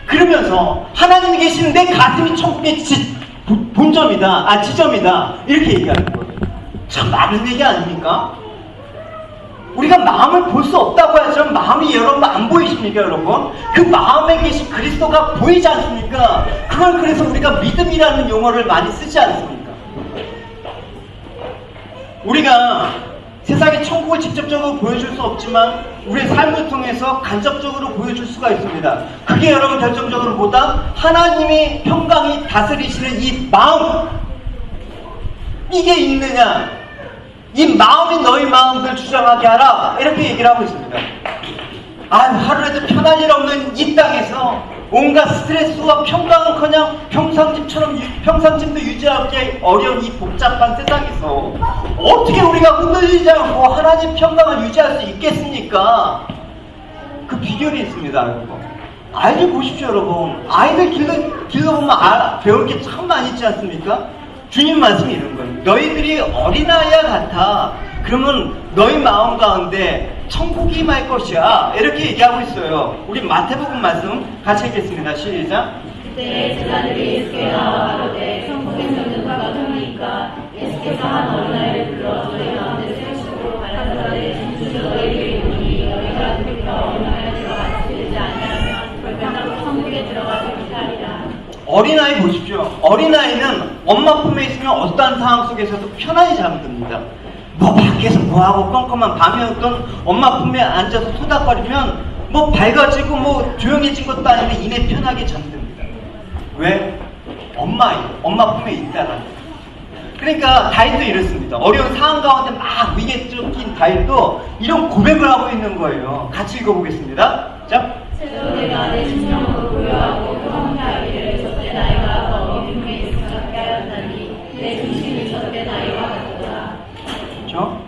그러면서 하나님이 계시는 내 가슴이 천국의 본점이다. 지점이다. 이렇게 얘기하는 거예요. 참 많은 얘기 아닙니까? 우리가 마음을 볼 수 없다고 하지만 마음이 여러분 안 보이십니까, 여러분? 그 마음에 계신 그리스도가 보이지 않습니까? 그걸 그래서 우리가 믿음이라는 용어를 많이 쓰지 않습니까? 우리가 세상의 천국을 직접적으로 보여줄 수 없지만 우리의 삶을 통해서 간접적으로 보여줄 수가 있습니다. 그게 여러분 결정적으로 뭐다? 하나님이 평강이 다스리시는 이 마음, 이게 있느냐? 이 마음이 너희 마음을 주장하게 하라, 이렇게 얘기를 하고 있습니다. 하루에도 편할 일 없는 이 땅에서 온갖 스트레스와 평강은커녕 평상집도 유지하기 어려운 이 복잡한 세상에서 어떻게 우리가 흔들리지 않고 하나님 평강을 유지할 수 있겠습니까? 그 비결이 있습니다, 여러분. 아이들 보십시오, 여러분. 아이들 길러보면 배울 게 참 많이 있지 않습니까? 주님 말씀이 이런 거예요. 너희들이 어린아이와 같아. 그러면 너희 마음 가운데 천국이 임할 것이야. 이렇게 얘기하고 있어요. 우리 마태복음 말씀 같이 읽겠습니다. 시작. 그때 제자들이 예수께 나와 가로되 천국에서 누가 누구니까? 예수께서 한 어린아이를 불러 너희 가운데 세우시고 가라사대 진실로 너희에게 이르노니 너희가 그리스도 어린아이에 들어가지 되지 아니하면 결단하고 천국에 들어가지 못하리라. 어린아이 보십시오. 어린아이는 엄마 품에 있으면 어떠한 상황 속에서도 편안히 잠듭니다. 밖에서 뭐하고 껌껌한 밤이었던 엄마 품에 앉아서 토닥거리면 밝아지고 조용해진 것도 아닌데 이내 편하게 잠듭니다. 왜? 엄마 품에 있다라는. 그러니까 다윗도 이렇습니다. 어려운 상황 가운데 막 위기에 쫓긴 다윗도 이런 고백을 하고 있는 거예요. 같이 읽어보겠습니다. 자, 그래도 내가 내 심령으로 고요하고 평온하기를 저때 나이가 더 어둠에 있었게 하였다니 내 중심이 저때 나이가 같더라. 그렇죠?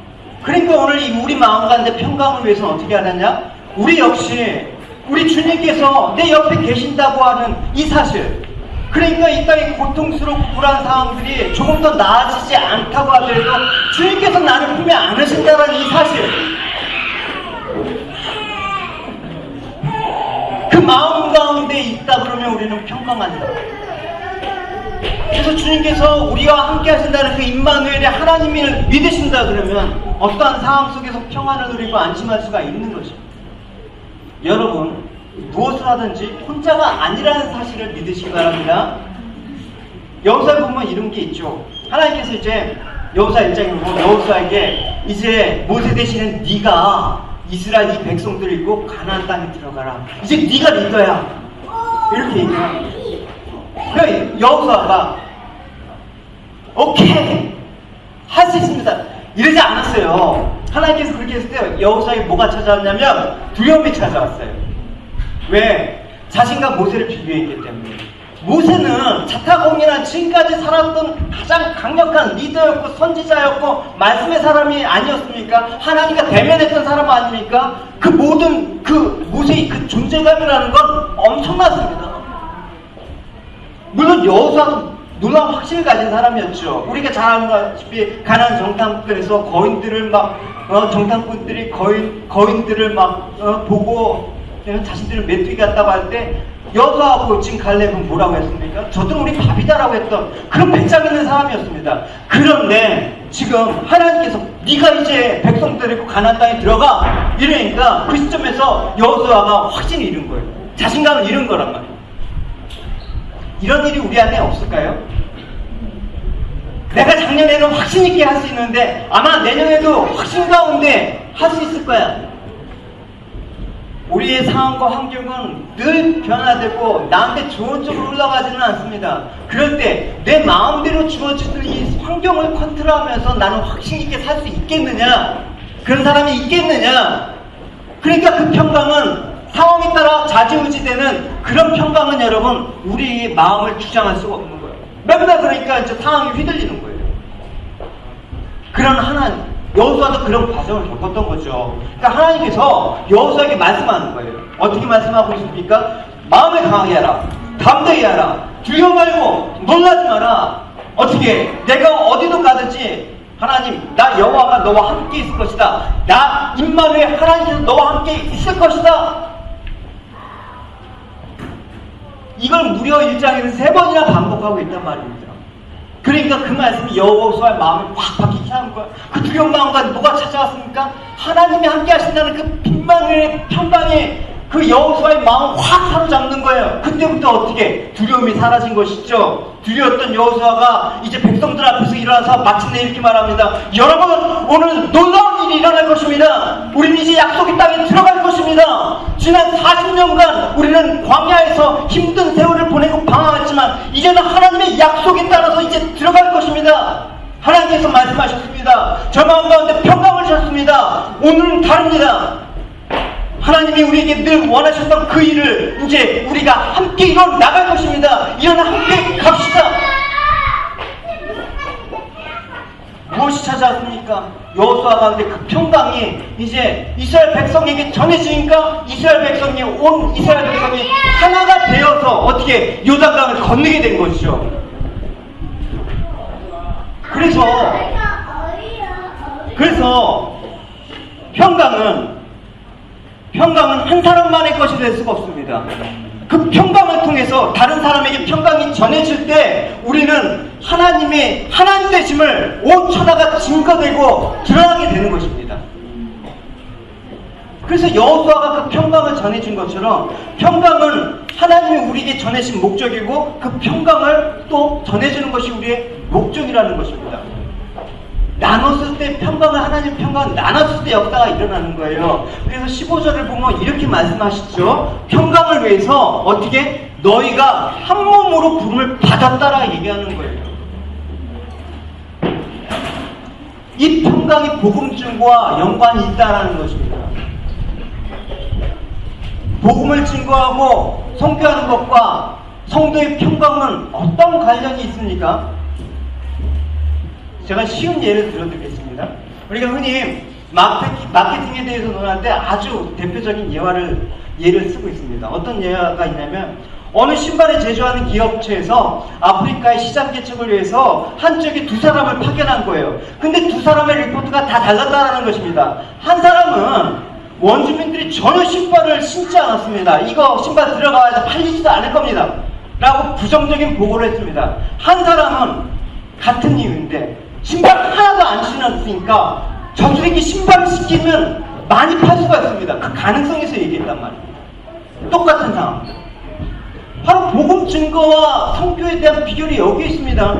그러니까 오늘 우리 마음 가운데 평강을 위해서는 어떻게 하느냐? 우리 역시 우리 주님께서 내 옆에 계신다고 하는 이 사실, 그러니까 이 땅의 고통스럽고 불안한 상황들이 조금 더 나아지지 않다고 하더라도 주님께서 나를 품에 안으신다는 이 사실, 그 마음 가운데 있다 그러면 우리는 평강한다. 그래서 주님께서 우리와 함께 하신다는 그 임마누엘의 하나님을 믿으신다 그러면 어떠한 상황 속에서 평안을 누리고 안심할 수가 있는 것입니다. 여러분, 무엇을 하든지 혼자가 아니라는 사실을 믿으시기 바랍니다. 여호수아에 보면 이런 게 있죠. 하나님께서 이제 여호수아 1장에 보면 여호수아에게 이제 모세 대신에 네가 이스라엘 이 백성들을 입고 가나안 땅에 들어가라. 이제 네가 리더야. 이렇게 얘기해요. 그러니까 여호수아가 오케이 할 수 있습니다. 이러지 않았어요. 하나님께서 그렇게 했을 때 여호수아에게 뭐가 찾아왔냐면 두려움이 찾아왔어요. 왜? 자신과 모세를 비교했기 때문에. 모세는 자타공인한 지금까지 살았던 가장 강력한 리더였고 선지자였고 말씀의 사람이 아니었습니까? 하나님과 대면했던 사람 아닙니까? 그 모든 그 모세의 그 존재감이라는 건 엄청났습니다. 물론 여호수아도 놀라운 확신을 가진 사람이었죠. 우리가 잘 아다시피 가나안 정탐꾼에서 거인들을 정탐꾼들이 거인들을 보고 자신들을 메뚜기 같다고 할 때 여호수아하고 지금 갈렙은 뭐라고 했습니까? 저들은 우리 밥이다라고 했던 그런 배짱 있는 사람이었습니다. 그런데 지금 하나님께서 네가 이제 백성 데리고 가나안 땅에 들어가 이러니까 그 시점에서 여호수아가 확신을 잃은 거예요. 자신감을 잃은 거란 말이에요. 이런 일이 우리 안에 없을까요? 내가 작년에는 확신 있게 할 수 있는데 아마 내년에도 확신 가운데 할 수 있을 거야. 우리의 상황과 환경은 늘 변화되고 나한테 좋은 쪽으로 올라가지는 않습니다. 그럴 때 내 마음대로 주어지는 이 환경을 컨트롤하면서 나는 확신 있게 살 수 있겠느냐? 그런 사람이 있겠느냐? 그러니까 그 평강은 상황에 따라 좌지우지되는 그런 평강은 여러분 우리의 마음을 주장할 수가 없는 거예요. 맨날 그러니까 이제 상황이 휘둘리는 거예요. 그런 하나님, 여호수아도 그런 과정을 겪었던 거죠. 그러니까 하나님께서 여호수아에게 말씀하는 거예요. 어떻게 말씀하고 있습니까? 마음을 강하게 하라. 담대히 하라. 두려워 말고 놀라지 마라. 어떻게? 내가 어디도 가든지 하나님, 나 여호와가 너와 함께 있을 것이다. 나 임마누엘 하나님께서 너와 함께 있을 것이다. 이걸 무려 1장에서 3번이나 반복하고 있단 말입니다. 그러니까 그 말씀이 여호수아의 마음을 확 바뀌게 하는 거야. 그 두려운 마음과 뭐가 찾아왔습니까? 하나님이 함께 하신다는 그 빈만의 평강에 그 여호수아의 마음을 확 사로잡는 거예요. 그때부터 어떻게 두려움이 사라진 것이죠. 두려웠던 여호수아가 이제 백성들 앞에서 일어나서 마침내 이렇게 말합니다. 여러분, 오늘 놀라운 일이 일어날 것입니다. 우리는 이제 약속의 땅에 들어갈 것입니다. 지난 40년간 우리는 광야에서 힘든 세월을 보내고 방황했지만 이제는 하나님의 약속에 따라서 이제 들어갈 것입니다. 하나님께서 말씀하셨습니다. 저 마음 가운데 평강을 주셨습니다. 오늘은 다릅니다. 하나님이 우리에게 늘 원하셨던 그 일을 이제 우리가 함께 이뤄 나갈 것입니다. 일어나 함께 갑시다. 무엇이 찾아왔습니까? 여호수아 가운데 그 평강이 이제 이스라엘 백성에게 전해지니까 이스라엘 백성이 온 이스라엘 백성이 하나가 되어서 어떻게 요단강을 건너게 된 것이죠. 그래서 평강은 한 사람만의 것이 될 수가 없습니다. 그 평강을 통해서 다른 사람에게 평강이 전해질 때 우리는 하나님의 하나님 되심을 온 천하가 증거되고 드러나게 되는 것입니다. 그래서 여호수아가 그 평강을 전해준 것처럼 평강은 하나님이 우리에게 전해진 목적이고 그 평강을 또 전해주는 것이 우리의 목적이라는 것입니다. 나눴을 때 평강을 하나님 평강을 나눴을 때 역사가 일어나는 거예요. 그래서 15절을 보면 이렇게 말씀하시죠. 평강을 위해서 어떻게 너희가 한 몸으로 부름을 받았다라 얘기하는 거예요. 이 평강이 복음 증거와 연관이 있다라는 것입니다. 복음을 증거하고 선교하는 것과 성도의 평강은 어떤 관련이 있습니까? 제가 쉬운 예를 들어드리겠습니다. 우리가 흔히 마케팅에 대해서 논할 때 아주 대표적인 예를 쓰고 있습니다. 어떤 예가 있냐면 어느 신발을 제조하는 기업체에서 아프리카의 시장 개척을 위해서 한쪽에 2사람을 파견한 거예요. 근데 2사람의 리포트가 다 달랐다는 것입니다. 한 사람은 원주민들이 전혀 신발을 신지 않았습니다. 이거 신발 들어가야 팔리지도 않을 겁니다. 라고 부정적인 보고를 했습니다. 한 사람은 같은 이유인데 신발 하나도 안 신었으니까 저들에게 신발을 시키면 많이 팔 수가 있습니다. 그 가능성에서 얘기했단 말입니다. 똑같은 상황. 바로 복음 증거와 성교에 대한 비결이 여기 있습니다.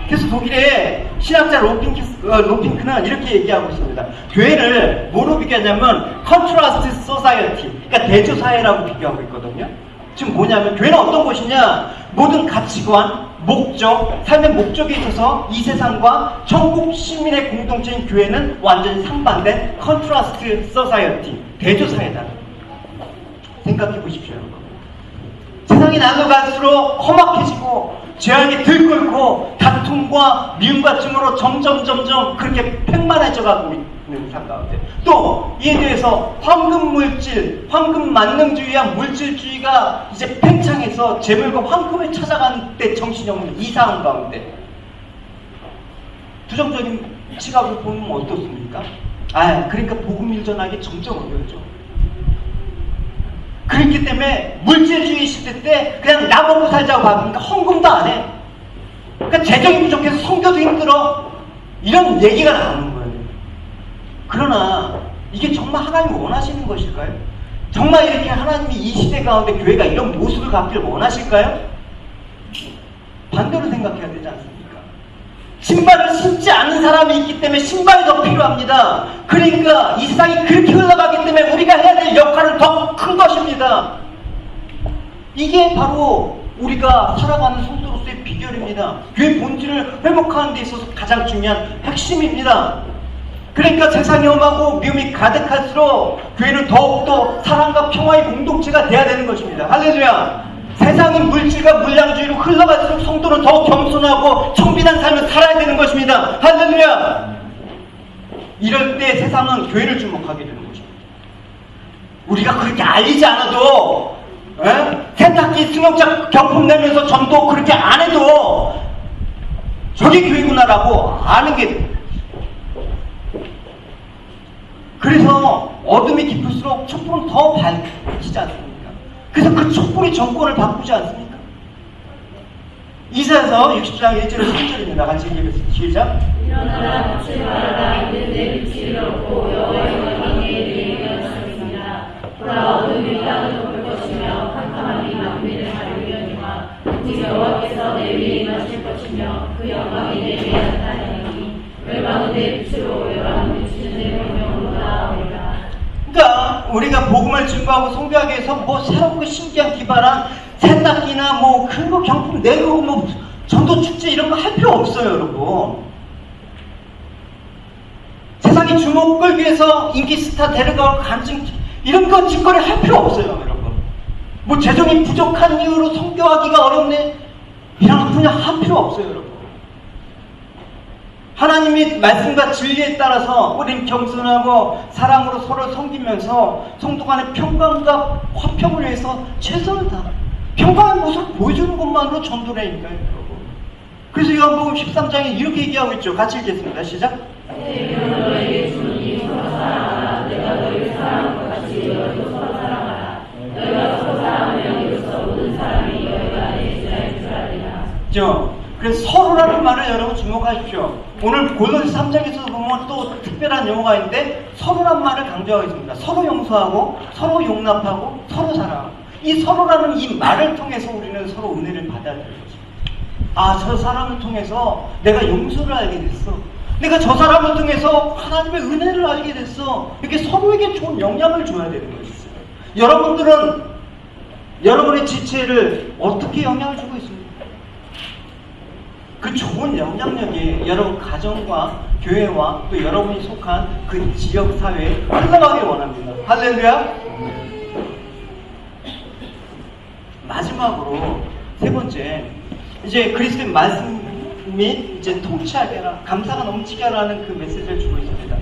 그래서 독일의 신학자 로핑크는 이렇게 얘기하고 있습니다. 교회를 뭐로 비교하냐면 컨트라스트 소사이어티, 그러니까 대조사회라고 비교하고 있거든요. 지금 뭐냐면 교회는 어떤 곳이냐? 모든 가치관, 목적, 삶의 목적에 있어서 이 세상과 천국 시민의 공동체인 교회는 완전히 상반된 컨트라스트 소사이어티, 대조사회다. 생각해 보십시오. 세상이 나눠갈수록 험악해지고 죄악이 들끓고 다툼과 미움과 증오로 점점 그렇게 팽만해져 가고 있는 삶 가운데 또 이에 대해서 황금 만능주의와 물질주의가 이제 팽창해서 재물과 황금을 찾아가는 데 정신이 없는 이 상황 가운데 부정적인 시각으로 보면 어떻습니까? 그러니까 복음 일전하기 점점 어려워져. 그렇기 때문에 물질주의 시대 때 그냥 나 먹고 살자고 하니까 헌금도 안 해. 그러니까 재정이 부족해서 성교도 힘들어. 이런 얘기가 나오는 거예요. 그러나 이게 정말 하나님이 원하시는 것일까요? 정말 이렇게 하나님이 이 시대 가운데 교회가 이런 모습을 갖기를 원하실까요? 반대로 생각해야 되지 않습니까? 신발을 신지 않은 사람이 있기 때문에 신발이 더 필요합니다. 그러니까 이 세상이 그렇게 흘러가기 때문에 우리가 해야 될 역할은 더 큰 것입니다. 이게 바로 우리가 살아가는 성도로서의 비결입니다. 교회 본질을 회복하는 데 있어서 가장 중요한 핵심입니다. 그러니까 세상이 험하고 미움이 가득할수록 교회는 더욱더 사랑과 평화의 공동체가 돼야 되는 것입니다. 할렐루야! 세상은 물질과 물량주의로 흘러갈수록 성도는 더 겸손하고 청빈한 삶을 살아야 되는 것입니다. 할렐루야! 이럴 때 세상은 교회를 주목하게 되는 것입니다. 우리가 그렇게 알리지 않아도 세탁기 승용차 경품 내면서 전도 그렇게 안 해도 저게 교회구나라고 아는 게 그래서 어둠이 깊을수록 촛불은 더 밝히지 않습니까? 그래서 그 촛불이 정권을 바꾸지 않습니까? 이사야서 60장 1절 3절입니다. 같이 읽겠습니다. 시작. 일어나라 빛을 발하라 이는 내 빛이 이렇고 여호와의 영광이 내게 일어났습니다. 보라 어둠이 땅을 덮을 것이며 캄캄함이 만민을 가리려니와 오직 여호와께서 내 위에 임하실 것이며 그 영광이 내 위에 나타나니 열방은 내 빛으로 열방은 비추는 내 명령으로 나아오리라. 그러니까 우리가 복음을 증거하고 송배하기 위해서 뭐 새롭고 신기한 기발한 세탁기나 뭐 큰 거 경품 내고 뭐 전도 축제 이런 거 할 필요 없어요, 여러분. 세상이 주목 끌기 위해서 인기 스타 데려가고 간증 이런 거 짓거리 할 필요 없어요, 여러분. 뭐 재정이 부족한 이유로 성교하기가 어렵네 이런 거 그냥 할 필요 없어요, 여러분. 하나님의 말씀과 진리에 따라서 우린 겸손하고 사랑으로 서로 섬기면서 성도 간의 평강과 화평을 위해서 최선을 다 평강의 모습을 보여주는 것만으로 전도라니까요, 여러분. 그래서 요한복음 13장에 이렇게 얘기하고 있죠. 같이 읽겠습니다. 시작. 내가 너에게 주니 서로 사랑하라. 내가 너희를 사랑한 것 같이 너희도 서로 사랑하라. 너희가 서로 사랑하면 이로써 모든 사람이 너희가 내 제자인 줄 알리라. 그래서 서로라는 말을 여러분 주목하십시오. 오늘 골로새 3장에서 보면 또 특별한 용어가 있는데 서로란 말을 강조하고 있습니다. 서로 용서하고 서로 용납하고 서로 사랑하고 이 서로라는 이 말을 통해서 우리는 서로 은혜를 받아야 되는 것입니다. 아, 저 사람을 통해서 내가 용서를 알게 됐어. 내가 저 사람을 통해서 하나님의 은혜를 알게 됐어. 이렇게 서로에게 좋은 영향을 줘야 되는 것이죠. 여러분들은 여러분의 지체를 어떻게 영향을 주고 있습니까? 그 좋은 영향력이 여러분 가정과 교회와 또 여러분이 속한 그 지역 사회에 흘러가길 원합니다. 할렐루야. 마지막으로 세 번째, 이제 그리스도의 말씀 및 이제 통치하게 하라, 감사가 넘치게 하라는 그 메시지를 주고 있습니다.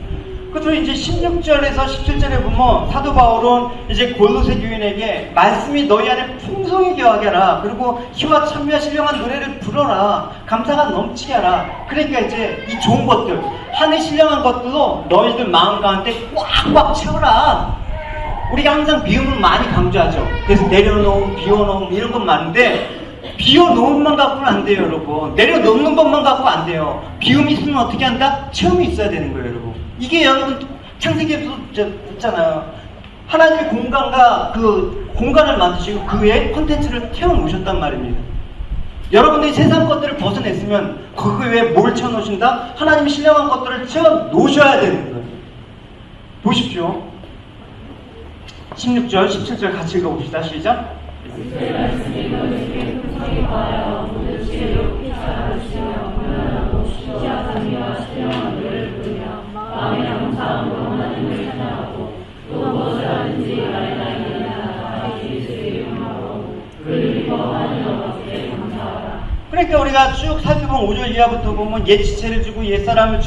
그래서 이제 16절에서 17절에 보면 사도 바울은 이제 골로새 교인에게 말씀이 너희 안에 풍성히 거하게 하라, 그리고 희와 찬미와 신령한 노래를 불어라, 감사가 넘치게 하라. 그러니까 이제 이 좋은 것들, 하늘 신령한 것들로 너희들 마음 가운데 꽉꽉 채워라. 우리가 항상 비움을 많이 강조하죠. 그래서 내려놓음, 비워놓음 이런 건 많은데 비워놓음만 갖고는 안 돼요, 여러분. 내려놓는 것만 갖고 안 돼요. 비움이 있으면 어떻게 한다? 체험이 있어야 되는 거예요, 여러분. 이게 여러분 창세기에도 있잖아요. 하나님의 공간과 그 공간을 만드시고 그 외에 콘텐츠를 태워놓으셨단 말입니다. 여러분들이 세상 것들을 벗어냈으면 그 외에 뭘 채워놓으신다? 하나님이 신령한 것들을 채워놓으셔야 되는 거예요. 보십시오. 16절, 17절 같이 읽어봅시다. 시작. 그의 말씀이 너희에게 풍성히 거하여 모든 지혜로 피차하시며 공연하고 시와 찬미와 신령한 노래를 부르며 마음의 감사함으로 하나님을 찬양하고 또 무엇을 하든지 말이나 예수의 이름으로 그를 기뻐하는 것에 감사하라. 그러니까 우리가 쭉 살펴본 5절 이하부터 보면 옛 지체를 주고 옛 사람을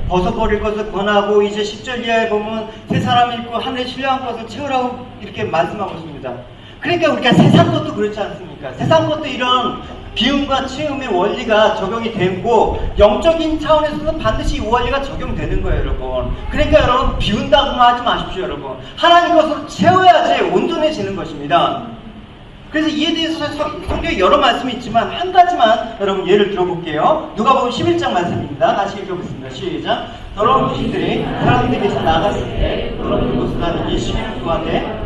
벗어버릴 것을 권하고, 이제 10절 이하에 보면 새 사람을 입고 하늘의 신령한 것을 채우라고 이렇게 말씀하고 있습니다. 그러니까 우리가 세상 것도 그렇지 않습니까? 세상 것도 이런 비움과 채움의 원리가 적용이 되고 영적인 차원에서는 반드시 이 원리가 적용되는 거예요, 여러분. 그러니까 여러분 비운다고만 하지 마십시오, 여러분. 하나님 것으로 채워야지 온전해지는 것입니다. 그래서 이에 대해서 성경에 여러 말씀이 있지만 한 가지만 여러분 예를 들어볼게요. 누가복음 11장 말씀입니다. 다시 읽어보겠습니다. 시작. 더러운 귀신들이 사람들에게서 나갔을 때 더러운 곳을 가는 이 시민 구한테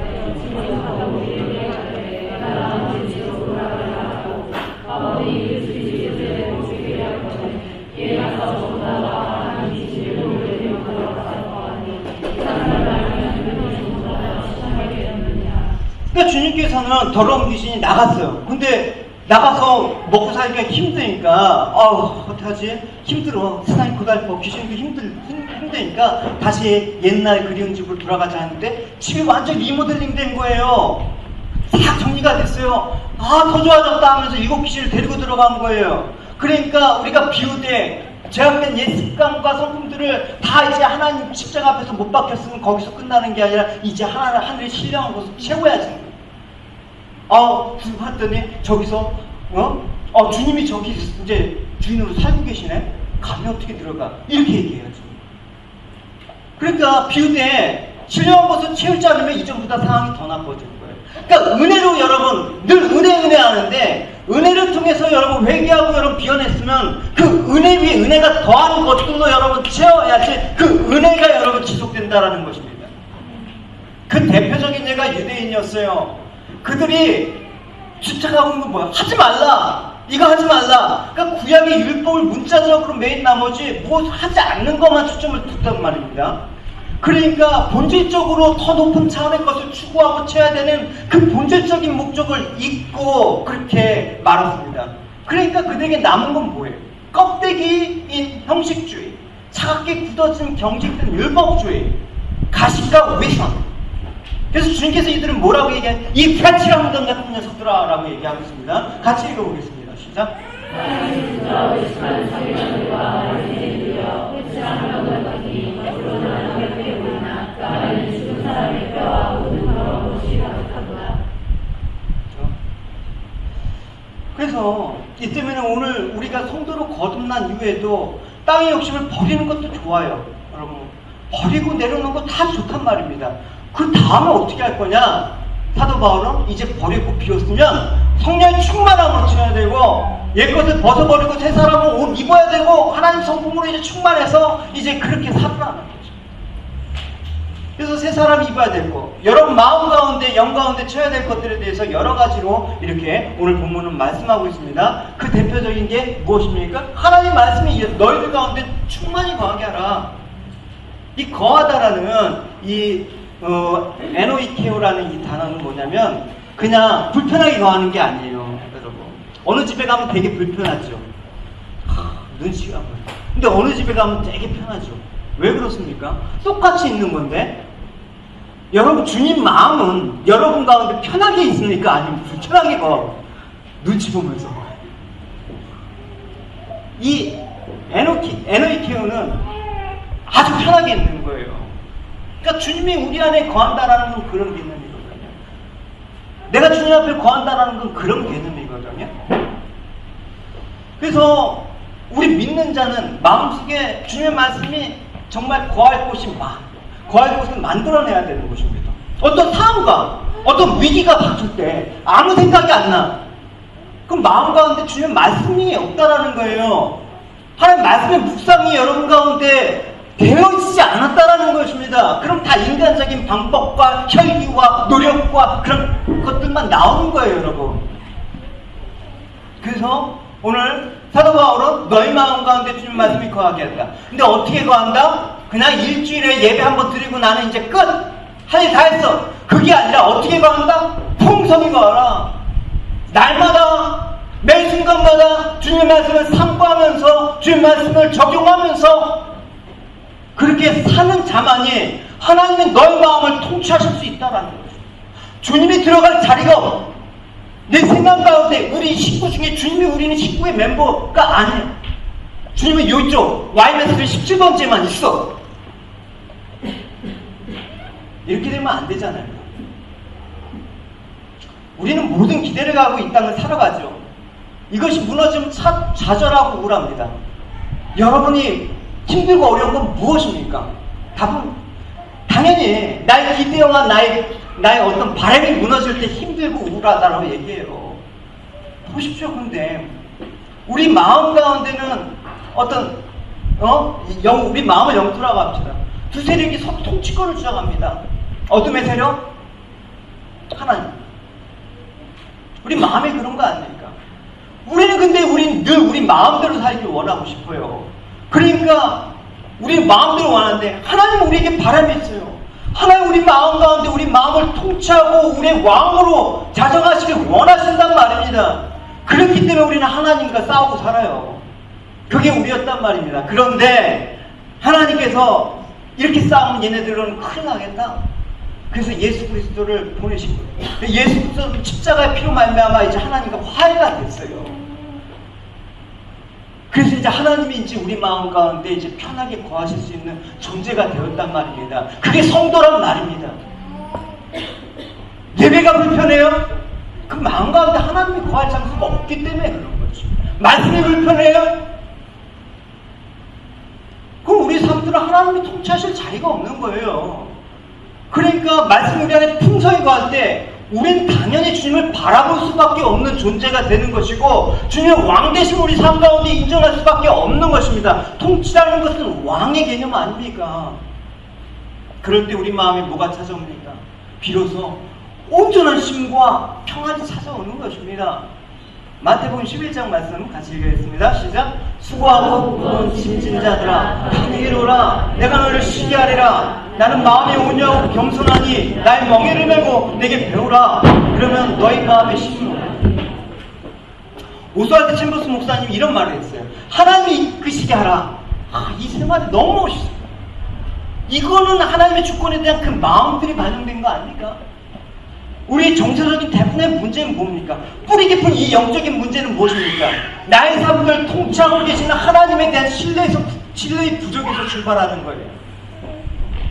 그러니까 주님께서는 더러운 귀신이 나갔어요. 근데 나가서 먹고 살기가 힘드니까 어떡하지? 힘들어. 세상이 고달퍼. 귀신도 힘드니까 다시 옛날 그리운 집으로 돌아가자 하는데 집이 완전 리모델링 된 거예요. 싹 정리가 됐어요. 더 좋아졌다 하면서 일곱 귀신을 데리고 들어간 거예요. 그러니까 우리가 비우되 제약된 옛 습관과 성품들을 다 이제 하나님 십자가 앞에서 못 박혔으면 거기서 끝나는 게 아니라 이제 하늘의 신령한 곳을 채워야지. 봤더니 저기서 주님이 저기 이제 주인으로 살고 계시네. 가면 어떻게 들어가? 이렇게 얘기해야죠. 그러니까 비유대 신령한 것을 채우지 않으면 이전보다 상황이 더 나빠지는 거예요. 그러니까 은혜로 여러분 늘 은혜 하는데 은혜를 통해서 여러분 회개하고 여러분 비워냈으면 그 은혜 위에 은혜가 더하는 것들로 여러분 채워야지 그 은혜가 여러분 지속된다라는 것입니다. 그 대표적인 예가 유대인이었어요. 그들이 주착하고 있는 건 뭐야? 하지 말라! 이거 하지 말라! 그러니까 구약의 율법을 문자적으로 매인 나머지 뭐 하지 않는 것만 초점을 뒀단 말입니다. 그러니까 본질적으로 더 높은 차원의 것을 추구하고 채워야 되는 그 본질적인 목적을 잊고 그렇게 말았습니다. 그러니까 그들에게 남은 건 뭐예요? 껍데기인 형식주의, 차갑게 굳어진 경직된 율법주의, 가식과 위선. 그래서 주님께서 이들은 뭐라고 얘기해요? 이 가치가 묻은 같은 녀석들아 라고 얘기하고 있습니다. 같이 읽어보겠습니다. 시작. 그래서 이 때문에 오늘 우리가 성도로 거듭난 이후에도 땅의 욕심을 버리는 것도 좋아요. 여러분 버리고 내려놓는 거 다 좋단 말입니다. 그 다음에 어떻게 할 거냐? 사도 바울은 이제 버리고 비웠으면 성령의 충만함으로 채워야 되고 옛것을 벗어버리고 새 사람을 옷 입어야 되고 하나님 성품으로 이제 충만해서 이제 그렇게 살아나는 거죠. 그래서 새 사람이 입어야 되고 여러분 마음 가운데 영 가운데 채워야 될 것들에 대해서 여러 가지로 이렇게 오늘 본문은 말씀하고 있습니다. 그 대표적인 게 무엇입니까? 하나님 말씀이 너희들 가운데 충만히 거하게 하라. 이 거하다라는 이 에노이케오라는 이 단어는 뭐냐면 그냥 불편하게 거하는 게 아니에요. 여러분 어느 집에 가면 되게 불편하죠. 눈치가 보여요. 근데 어느 집에 가면 되게 편하죠. 왜 그렇습니까? 똑같이 있는 건데 여러분 주님 마음은 여러분 가운데 편하게 있으니까 아니면 불편하게 거하고 눈치 보면서 이 에노이케오는 아주 편하게 있는 거예요. 그러니까 주님이 우리 안에 거한다라는 건 그런 개념이거든요. 내가 주님 앞에 거한다라는 건 그런 개념이거든요. 그래서 우리 믿는 자는 마음속에 주님의 말씀이 정말 거할 곳이 거할 곳을 만들어내야 되는 것입니다. 어떤 상황과 어떤 위기가 닥칠 때 아무 생각이 안 나. 그럼 마음 가운데 주님의 말씀이 없다라는 거예요. 하나님 말씀의 묵상이 여러분 가운데 되어 있지 않았다라는 것입니다. 그럼 다 인간적인 방법과 혈기와 노력과 그런 것들만 나오는 거예요, 여러분. 그래서 오늘 사도 바울은 너희 마음 가운데 주님 말씀이 거하게 한다. 근데 어떻게 거한다? 그냥 일주일에 예배 한번 드리고 나는 이제 끝! 할 일 다 했어. 그게 아니라 어떻게 거한다? 풍성히 거하라. 날마다 매 순간마다 주님의 말씀을 상고하면서 주님의 말씀을 적용하면서 그렇게 사는 자만이 하나님의 너의 마음을 통치하실 수 있다라는 거죠. 주님이 들어갈 자리가 내 생각 가운데 우리 식구 중에 주님이 우리는 식구의 멤버가 아니에요. 주님은 이쪽 YMS 17번째만 있어. 이렇게 되면 안 되잖아요. 우리는 모든 기대를 가고 이 땅을 살아가죠. 이것이 무너지면 좌절하고 우울합니다. 여러분이 힘들고 어려운 건 무엇입니까? 답은 당연히 나의 기대와 나의 어떤 바람이 무너질 때 힘들고 우울하다라고 얘기해요. 보십시오. 근데 우리 마음 가운데는 어떤 우리 마음을 영토라고 합시다. 두 세력이 서로 통치권을 주장합니다. 어둠의 세력, 하나님. 우리 마음에 그런 거 아닙니까? 우리는 늘 우리 마음대로 살기를 원하고 싶어요. 그러니까 우리 마음대로 원하는데 하나님은 우리에게 바람이 있어요. 하나님 우리 마음 가운데 우리 마음을 통치하고 우리의 왕으로 자정하시길 원하신단 말입니다. 그렇기 때문에 우리는 하나님과 싸우고 살아요. 그게 우리였단 말입니다. 그런데 하나님께서 이렇게 싸우면 얘네들은 큰일 나겠다. 그래서 예수 그리스도를 보내신 거예요. 예수 그리스도 십자가의 피로 말미암아 이제 하나님과 화해가 됐어요. 그래서 이제 하나님이 이제 우리 마음 가운데 이제 편하게 거하실 수 있는 존재가 되었단 말입니다. 그게 성도란 말입니다. 예배가 불편해요? 그 마음 가운데 하나님이 거할 장소가 없기 때문에 그런 거죠. 말씀이 불편해요? 그럼 우리 삶들은 하나님이 통치하실 자리가 없는 거예요. 그러니까 말씀 우리 안에 풍성히 거할 때 우리는 당연히 주님을 바라볼 수밖에 없는 존재가 되는 것이고 주님의 왕 되신 우리 삶 가운데 인정할 수밖에 없는 것입니다. 통치라는 것은 왕의 개념 아닙니까? 그럴 때 우리 마음에 뭐가 찾아옵니까? 비로소 온전한 쉼과 평안이 찾아오는 것입니다. 마태복음 11장 말씀 같이 읽겠습니다. 시작. 수고하고 무거운 짐진 자들아 다 내게로 오라. 내가 너를 쉬게 하리라. 나는 마음이 온유하고 겸손하니 나의 멍에를 메고 내게 배우라. 그러면 너희 마음에 쉼이 오라. 오스왈드 챔버스 목사님이 이런 말을 했어요. 하나님이 이끄시게 하라. 이 세 마디 너무 멋있어요. 이거는 하나님의 주권에 대한 그 마음들이 반영된 거 아닙니까? 우리의 정서적인 대부분의 문제는 뭡니까? 뿌리 깊은 이 영적인 문제는 무엇입니까? 나의 삶을 통치하고 계시는 하나님에 대한 신뢰의 부족에서 출발하는 거예요.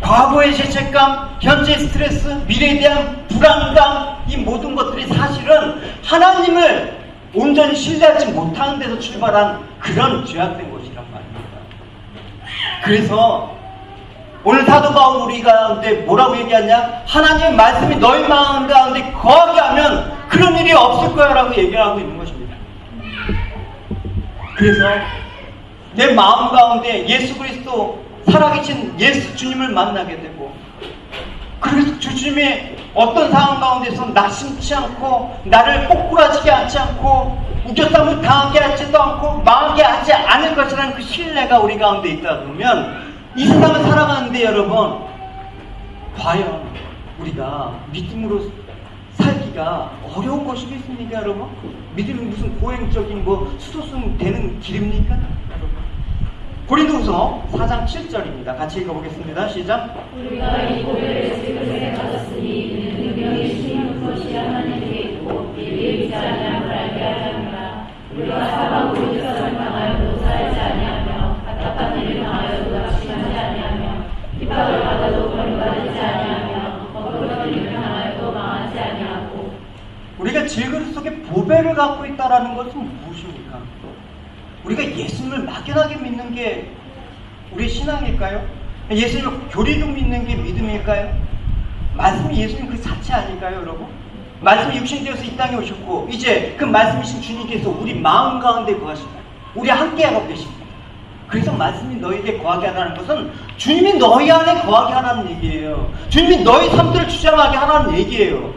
과거의 죄책감, 현재의 스트레스, 미래에 대한 불안감, 이 모든 것들이 사실은 하나님을 온전히 신뢰하지 못하는 데서 출발한 그런 죄악된 것이란 말입니다. 그래서 오늘 사도 바울 우리 가운데 뭐라고 얘기하냐? 하나님의 말씀이 너희 마음 가운데 거하게 하면 그런 일이 없을 거야 라고 얘기를 하고 있는 것입니다. 그래서 내 마음 가운데 예수 그리스도 살아계신 예수 주님을 만나게 되고, 그래서 주님의 어떤 상황 가운데서 나심치 않고 나를 꼬꾸라지게 하지 않고 우겨쌈을 당하게 하지도 않고 망하게 하지 않을 것이라는 그 신뢰가 우리 가운데 있다 그러면 이 세상을 살아가는데 여러분, 과연 우리가 믿음으로 살기가 어려운 것이겠습니까 여러분? 믿음이 무슨 고행적인 수도승 되는 길입니까 여러분? 고린도후서 4장 7절입니다. 같이 읽어보겠습니다. 시작. 우리가 이 고백을 지금에 가졌으니 이는 능력이 주님 것이 하나님께 있고 이를 믿지 아니함을 알게 하렵니다. 우리가 사방으로 일선을 당하여도 살지 아니하며 답답한 일을 당하여도 낙심하지 아니하며 핍박을 받아도 버림받지 아니하며 억울한 일을 당하여도 망하지 아니하고. 우리가 질그릇 속에 보배를 갖고 있다는 것은 무엇입니까? 우리가 예수님을 막연하게 믿는 게 우리 신앙일까요? 예수님을 교리로 믿는 게 믿음일까요? 말씀이 예수님 그 자체 아닐까요 여러분? 말씀이 육신되어서 이 땅에 오셨고 이제 그 말씀이신 주님께서 우리 마음 가운데 거하십니다. 우리 함께하고 계십니다. 그래서 말씀이 너희에게 거하게 하라는 것은 주님이 너희 안에 거하게 하라는 얘기예요. 주님이 너희 삶들을 주장하게 하라는 얘기예요.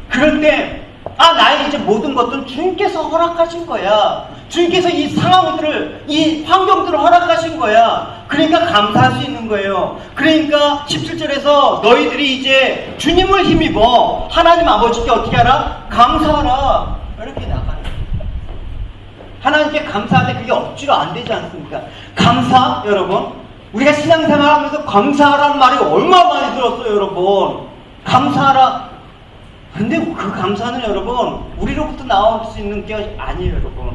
그럴 때 나의 이제 모든 것들은 주님께서 허락하신 거야. 주님께서 이 상황들을, 이 환경들을 허락하신 거야. 그러니까 감사할 수 있는 거예요. 그러니까 17절에서 너희들이 이제 주님을 힘입어 하나님 아버지께 어떻게 하라? 감사하라. 이렇게 나가요. 하나님께 감사할 때 그게 억지로 안 되지 않습니까? 감사, 여러분. 우리가 신앙생활 하면서 감사하라는 말이 얼마나 많이 들었어요, 여러분. 감사하라. 근데 그 감사는 여러분, 우리로부터 나올 수 있는 게 아니에요, 여러분.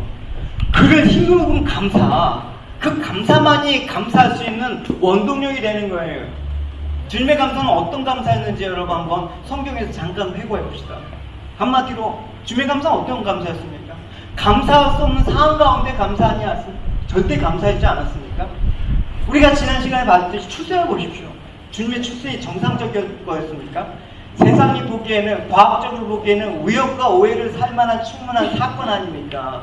그를 힘입은 감사, 그 감사만이 감사할 수 있는 원동력이 되는 거예요. 주님의 감사는 어떤 감사였는지 여러분 한번 성경에서 잠깐 회고해 봅시다. 한마디로 주님의 감사는 어떤 감사였습니까? 감사할 수 없는 상황 가운데 감사하지 않습니까? 절대 감사하지 않았습니까? 우리가 지난 시간에 봤듯이 추수해 보십시오. 주님의 추수이 정상적인 거였습니까? 세상이 보기에는, 과학적으로 보기에는 의혹과 오해를 살 만한 충분한 사건 아닙니까?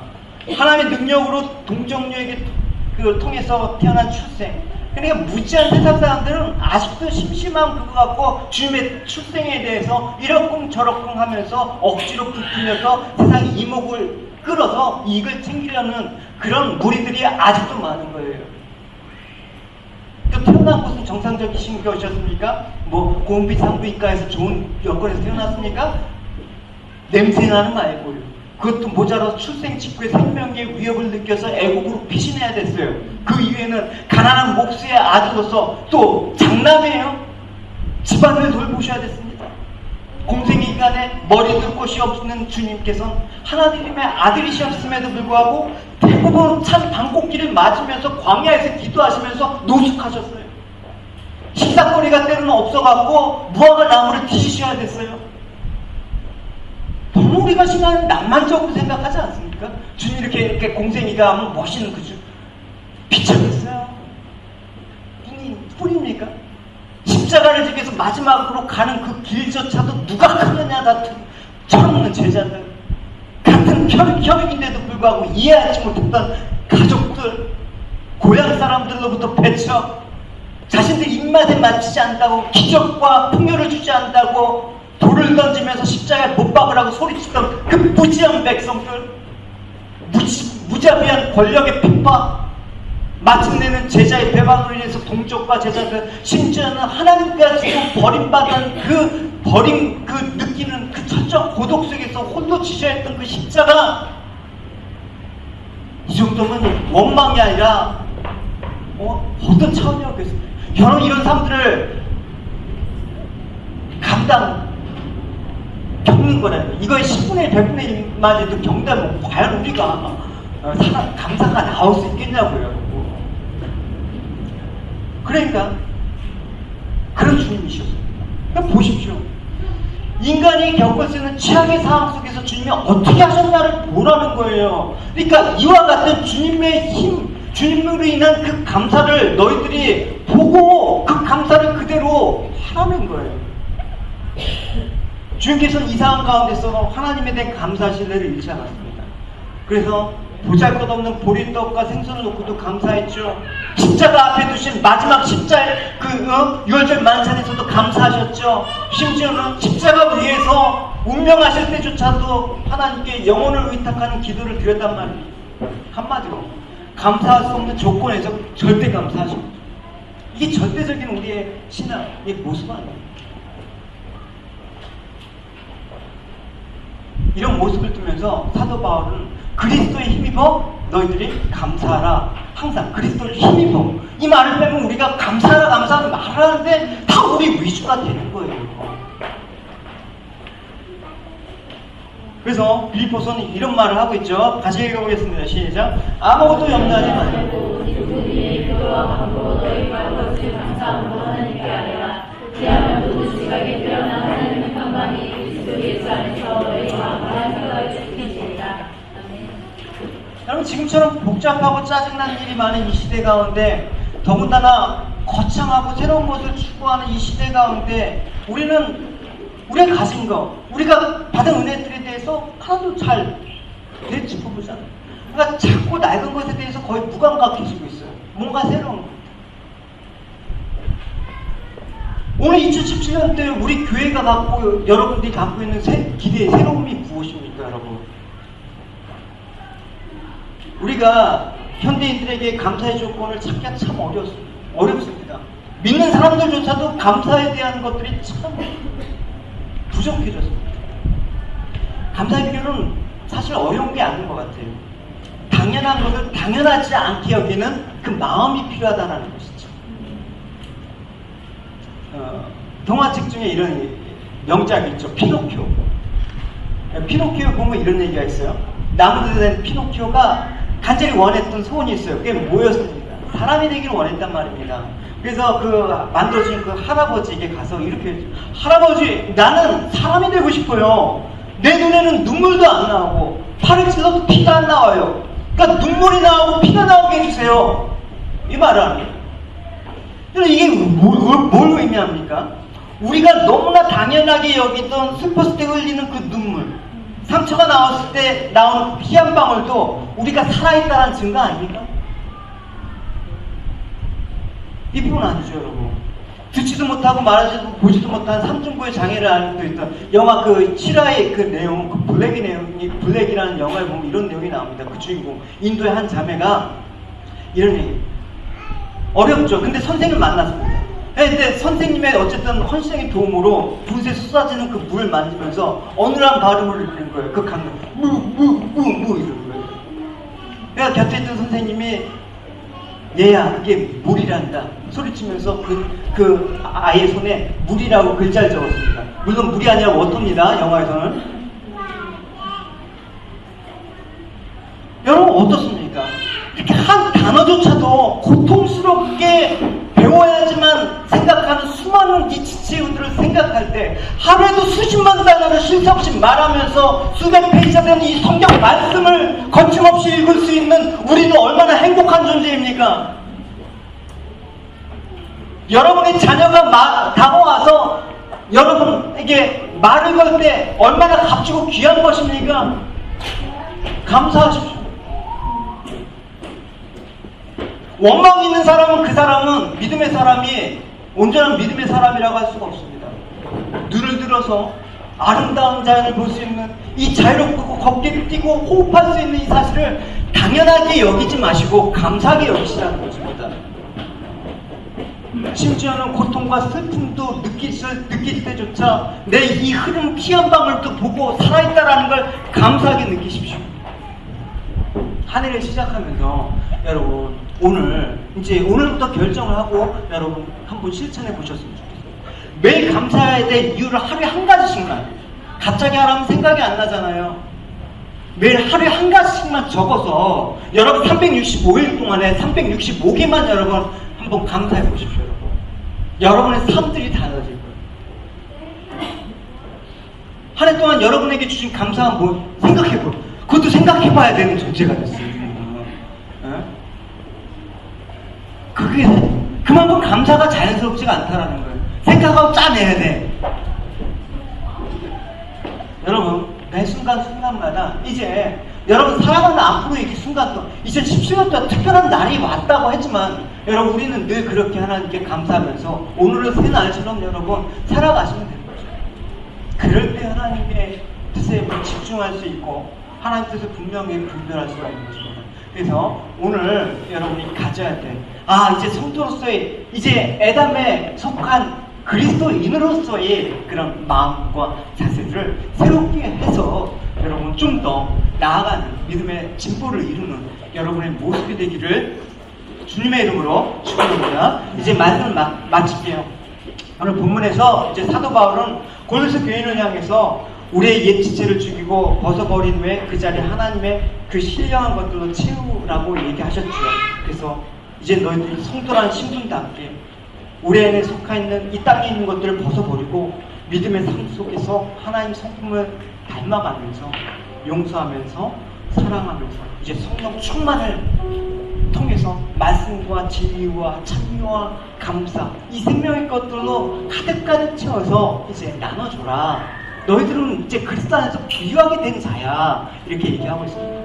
하나님의 능력으로 동정녀에게 통해서 태어난 출생. 그러니까 무지한 세상 사람들은 아직도 심심한 그거 갖고 주님의 출생에 대해서 이러쿵 저러쿵 하면서 억지로 부풀려서 세상의 이목을 끌어서 이익을 챙기려는 그런 무리들이 아직도 많은 거예요. 또 태어난 곳은 정상적이신 것이었습니까? 고음비 산부인과에서 좋은 여건에서 태어났습니까? 냄새나는 말고요. 그것도 모자라서 출생 직후에 생명의 위협을 느껴서 애국으로 피신해야 됐어요. 그 이후에는 가난한 목수의 아들로서 또 장남이에요. 집안을 돌보셔야 됐습니다. 공생이 간에 머리 둘 곳이 없는 주님께서는 하나님의 아들이셨음에도 불구하고 대부분 찬 방꽃길을 맞으면서 광야에서 기도하시면서 노숙하셨어요. 식사거리가 때로는 없어갖고 무화과 나무를 뒤지셔야 됐어요. 너무 우리가 신앙을 낭만적으로 생각하지 않습니까? 주님 이렇게 공생이가 하면 멋있는 그죠? 비참했어요. 됩니까? 십자가를 지켜서 마지막으로 가는 그 길조차도 누가 크느냐 다투 철없는 제자들, 같은 혈육인데도 불구하고 이해하지 못했던 가족들, 고향 사람들로부터 배척, 자신들 입맛에 맞추지 않다고 기적과 풍요를 주지 않다고 돌을 던지면서 십자가에 못 박으라고 소리치던 그 무지한 백성들, 무자비한 권력의 핍박, 마침내는 제자의 배반으로 인해서 동족과 제자들, 심지어는 하나님까지도 버림받은 그 느끼는 그 천정 고독 속에서 홀로 지셔야 했던 그 십자가, 이 정도면 원망이 아니라 어떤 차원이었겠습니까? 여러분, 이런 사람들을 겪는 거라요. 이거의 10분의 100분의 1만 해도 경다면 과연 우리가 감사가 나올 수 있겠냐고요. 그러니까 그런 주님이셨어요. 그러니까 보십시오. 인간이 겪을 수 있는 최악의 상황 속에서 주님이 어떻게 하셨나를 보라는 거예요. 그러니까 이와 같은 주님의 힘, 주님으로 인한 그 감사를 너희들이 보고 그 감사를 그대로 하라는 거예요. 주님께서는 이 상황 가운데서 하나님에 대한 감사 신뢰를 잃지 않았습니다. 그래서 보잘것없는 보리떡과 생선을 놓고도 감사했죠. 십자가 앞에 두신 마지막 십자의 유월절 만찬에서도 감사하셨죠. 심지어는 십자가 위에서 운명하실 때조차도 하나님께 영혼을 의탁하는 기도를 드렸단 말이에요. 한마디로 감사할 수 없는 조건에서 절대 감사하십니다. 이게 절대적인 우리의 신앙의 모습 아니에요. 이런 모습을 두면서 사도 바울은 그리스도에 힘입어 너희들이 감사하라. 항상 그리스도를 힘입어. 이 말을 빼면 우리가 감사하라 감사하라 말을 하는데 다 우리 위주가 되는 거예요. 그래서 빌립보서는 이런 말을 하고 있죠. 다시 읽어보겠습니다. 시작. 아무것도 염려하지 말고 우리의 기도와 간구로 너희 말것을 감사함으로 하나님께 아뢰라. 그리하면 모든 지각에 드러난 하나님의 평강이 그리스도 예수 안에서 너희 마음과 생각을 지키시리라. 여러분, 지금처럼 복잡하고 짜증나는 일이 많은 이 시대 가운데, 더군다나 거창하고 새로운 것을 추구하는 이 시대 가운데 우리가 가진 것, 우리가 받은 은혜들에 대해서 하나도 잘 되짚어보잖아요. 그러니까 자꾸 낡은 것에 대해서 거의 무감각해지고 있어요. 뭔가 새로운 것. 오늘 2017년 때 우리 교회가 갖고, 여러분들이 갖고 있는 기대의 새로움이 무엇입니까, 여러분? 우리가 현대인들에게 감사의 조건을 찾기가 참 어렵습니다. 믿는 사람들조차도 감사에 대한 것들이 참 부족해졌습니다. 감사의 비결은 사실 어려운 게 아닌 것 같아요. 당연한 것을 당연하지 않게 여기는 그 마음이 필요하다는 것이죠. 동화책 중에 이런 명작이 있죠. 피노키오. 피노키오 보면 이런 얘기가 있어요. 나무도 된 피노키오가 간절히 원했던 소원이 있어요. 그게 뭐였습니까? 사람이 되기를 원했단 말입니다. 그래서 만들어준 그 할아버지에게 가서 이렇게 했죠. 할아버지, 나는 사람이 되고 싶어요. 내 눈에는 눈물도 안 나오고 팔을 찔러도 피가 안 나와요. 그러니까 눈물이 나오고 피가 나오게 해주세요. 이 말을 하는 거예요. 이게 뭘 의미합니까? 우리가 너무나 당연하게 여기던 슬펐을 때 흘리는 그 눈물, 상처가 나왔을 때 나오는 피 한 방울도 우리가 살아있다는 증거 아닙니까? 이 부분 아니죠, 여러분. 듣지도 못하고 말하지도 보지도 못한 삼중고의 장애를 앓고 있던 영화 칠화의 그 내용, 블랙이라는 영화에 보면 이런 내용이 나옵니다. 그 주인공, 인도의 한 자매가 이런 얘기. 어렵죠. 근데 선생님을 만났습니다. 근데 선생님의 어쨌든 헌신의 도움으로 붓에 쏟아지는 그 물을 만지면서 어눌한 발음을 읽는 거예요. 그 강도 무 이러는 거예요. 그러니까 곁에 있던 선생님이 얘야, 그게 물이란다 소리치면서 그 아이의 손에 물이라고 글자를 적었습니다. 물론 물이 아니라 워터입니다. 영화에서는. 여러분 어떻습니까? 이렇게 한 단어조차도 고통스럽게 배워야지만 생각하는 수많은 이 지체들을 생각할 때 하루에도 수십만 단어를 쉴 새 없이 말하면서 수백 페이지가 되는 이 성경 말씀을 거침없이 읽을 수 있는 우리는 얼마나 행복한 존재입니까? 여러분의 자녀가 다가와서 여러분에게 말을 걸 때 얼마나 값지고 귀한 것입니까? 감사하십시오. 원망 있는 사람은 그 사람은 믿음의 사람이 온전한 믿음의 사람이라고 할 수가 없습니다. 눈을 들어서 아름다운 자연을 볼 수 있는 이 자유롭고 걷게 뛰고 호흡할 수 있는 이 사실을 당연하게 여기지 마시고 감사하게 여기시라는 것입니다. 심지어는 고통과 슬픔도 느낄 때조차 내 이 흐름 피 한 방울도 보고 살아있다라는 걸 감사하게 느끼십시오. 한 해를 시작하면서 여러분 오늘부터 결정을 하고 여러분 한번 실천해 보셨으면 좋겠어요. 매일 감사해야 될 이유를 하루에 한 가지씩만, 갑자기 하라면 생각이 안 나잖아요. 매일 하루에 한 가지씩만 적어서 여러분 365일 동안에 365개만 여러분 한번 감사해 보십시오. 여러분의 삶들이 달라질 거예요. 한 해 동안 여러분에게 주신 감사한 뭐 생각해보. 그것도 생각해봐야 되는 존재가 됐어요. 그만큼 감사가 자연스럽지가 않다라는 거예요. 생각하고 짜내야 돼. 여러분, 매 순간마다 이제 여러분 살아가는 앞으로의 이 순간도 2017년도 특별한 날이 왔다고 했지만 여러분 우리는 늘 그렇게 하나님께 감사하면서 오늘을 새 날처럼 여러분 살아가시면 되는 거죠. 그럴 때 하나님의 뜻에 집중할 수 있고 하나님 뜻을 분명히 분별할 수가 있는 것입니다. 그래서 오늘 여러분이 가져야 돼. 이제 성도로서의, 이제 에담에 속한 그리스도인으로서의 그런 마음과 자세들을 새롭게 해서 여러분 좀 더 나아가는 믿음의 진보를 이루는 여러분의 모습이 되기를 주님의 이름으로 축원합니다. 이제 말씀을 마칠게요. 오늘 본문에서 이제 사도 바울은 고린도 교인을 향해서 우리의 옛 지체를 죽이고 벗어버린 후에 그 자리에 하나님의 그 신령한 것들로 채우라고 얘기하셨죠. 그래서 이제 너희들이 성도라는 신분답게 우리 안에 속하있는 이 땅에 있는 것들을 벗어버리고 믿음의 삶 속에서 하나님 성품을 닮아가면서 용서하면서 사랑하면서 이제 성령 충만을 통해서 말씀과 진리와 찬미와 감사 이 생명의 것들로 가득가득 채워서 이제 나눠줘라. 너희들은 이제 그리스도 안에서 부유하게 된 자야. 이렇게 얘기하고 있습니다.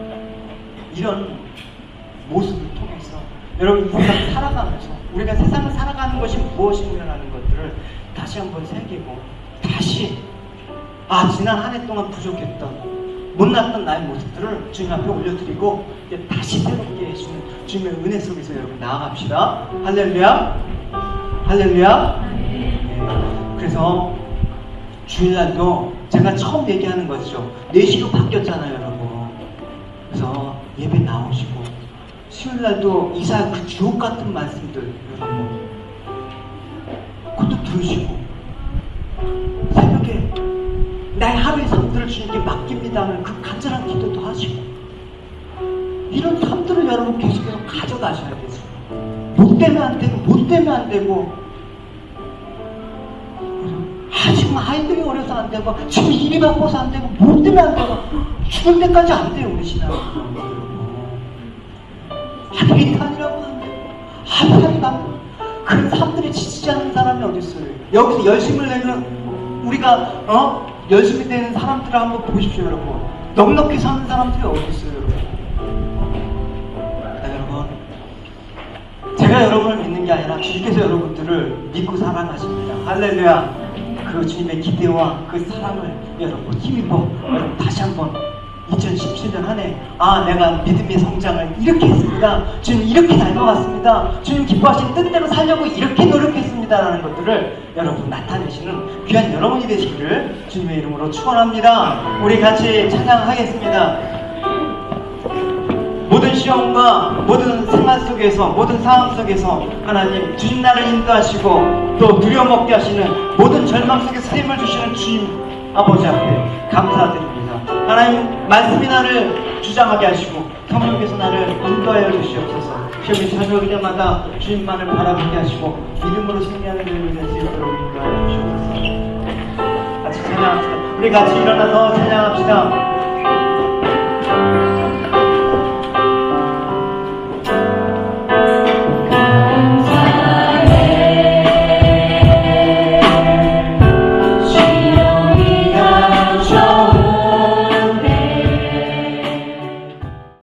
이런 모습을 통해서 여러분 이 세상 살아가면서 우리가 세상을 살아가는 것이 무엇인가라는 것들을 다시 한번 새기고 다시 지난 한 해 동안 부족했던 못났던 나의 모습들을 주님 앞에 올려드리고 이제 다시 새롭게 해주는 주님의 은혜 속에서 여러분 나아갑시다. 할렐루야. 할렐루야. 네. 그래서 주일날도 제가 처음 얘기하는 것이죠. 4시로 바뀌었잖아요 여러분. 그래서 예배 나오시고 수요일날도 이사야 그 주옥 같은 말씀들 여러분 그것도 들으시고 새벽에 나의 하루의 삶들을 주님께 맡깁니다 하는 그 간절한 기도도 하시고 이런 삶들을 여러분 계속해서 가져가셔야 되죠. 못 되면 안 되고 못 되면 안 되고 지금 아이들이 어려서 안 되고 지금 일이 바빠서 안 되고 못 되면 안 되고 죽을 때까지 안 돼요 우리 신앙은. 데이트 아니라고 하는데 하루하루 나 그런 사람들이 지치지 않는 사람이 어디 있어요. 여기서 열심을 내는 우리가 열심히 되는 사람들을 한번 보십시오 여러분. 넉넉히 사는 사람들이 어디 있어요 여러분. 여러분 제가 여러분을 믿는 게 아니라 주님께서 여러분들을 믿고 사랑하십니다. 할렐루야. 그 주님의 기대와 그 사랑을 여러분 힘입어 여러분 다시 한번 2017년 한 해 내가 믿음의 성장을 이렇게 했습니다. 주님 이렇게 닮아갔습니다. 주님 기뻐하신 뜻대로 살려고 이렇게 노력했습니다 라는 것들을 여러분 나타내시는 귀한 여러분이 되시기를 주님의 이름으로 축원합니다. 우리 같이 찬양하겠습니다. 모든 시험과 모든 생활 속에서 모든 상황 속에서 하나님 주님 나를 인도하시고 또 누려먹게 하시는 모든 절망 속에서 힘을 주시는 주님 아버지 앞에 감사드립니다. 하나님 말씀이 나를 주장하게 하시고 성령께서 나를 인도하여 주시옵소서. 시험이 찾아오기 때마다 주님만을 바라보게 하시고 믿음으로 승리하는 일을 될 수 있도록 인도하여 주시옵소서. 같이 찬양합시다. 우리 같이 일어나서 찬양합시다.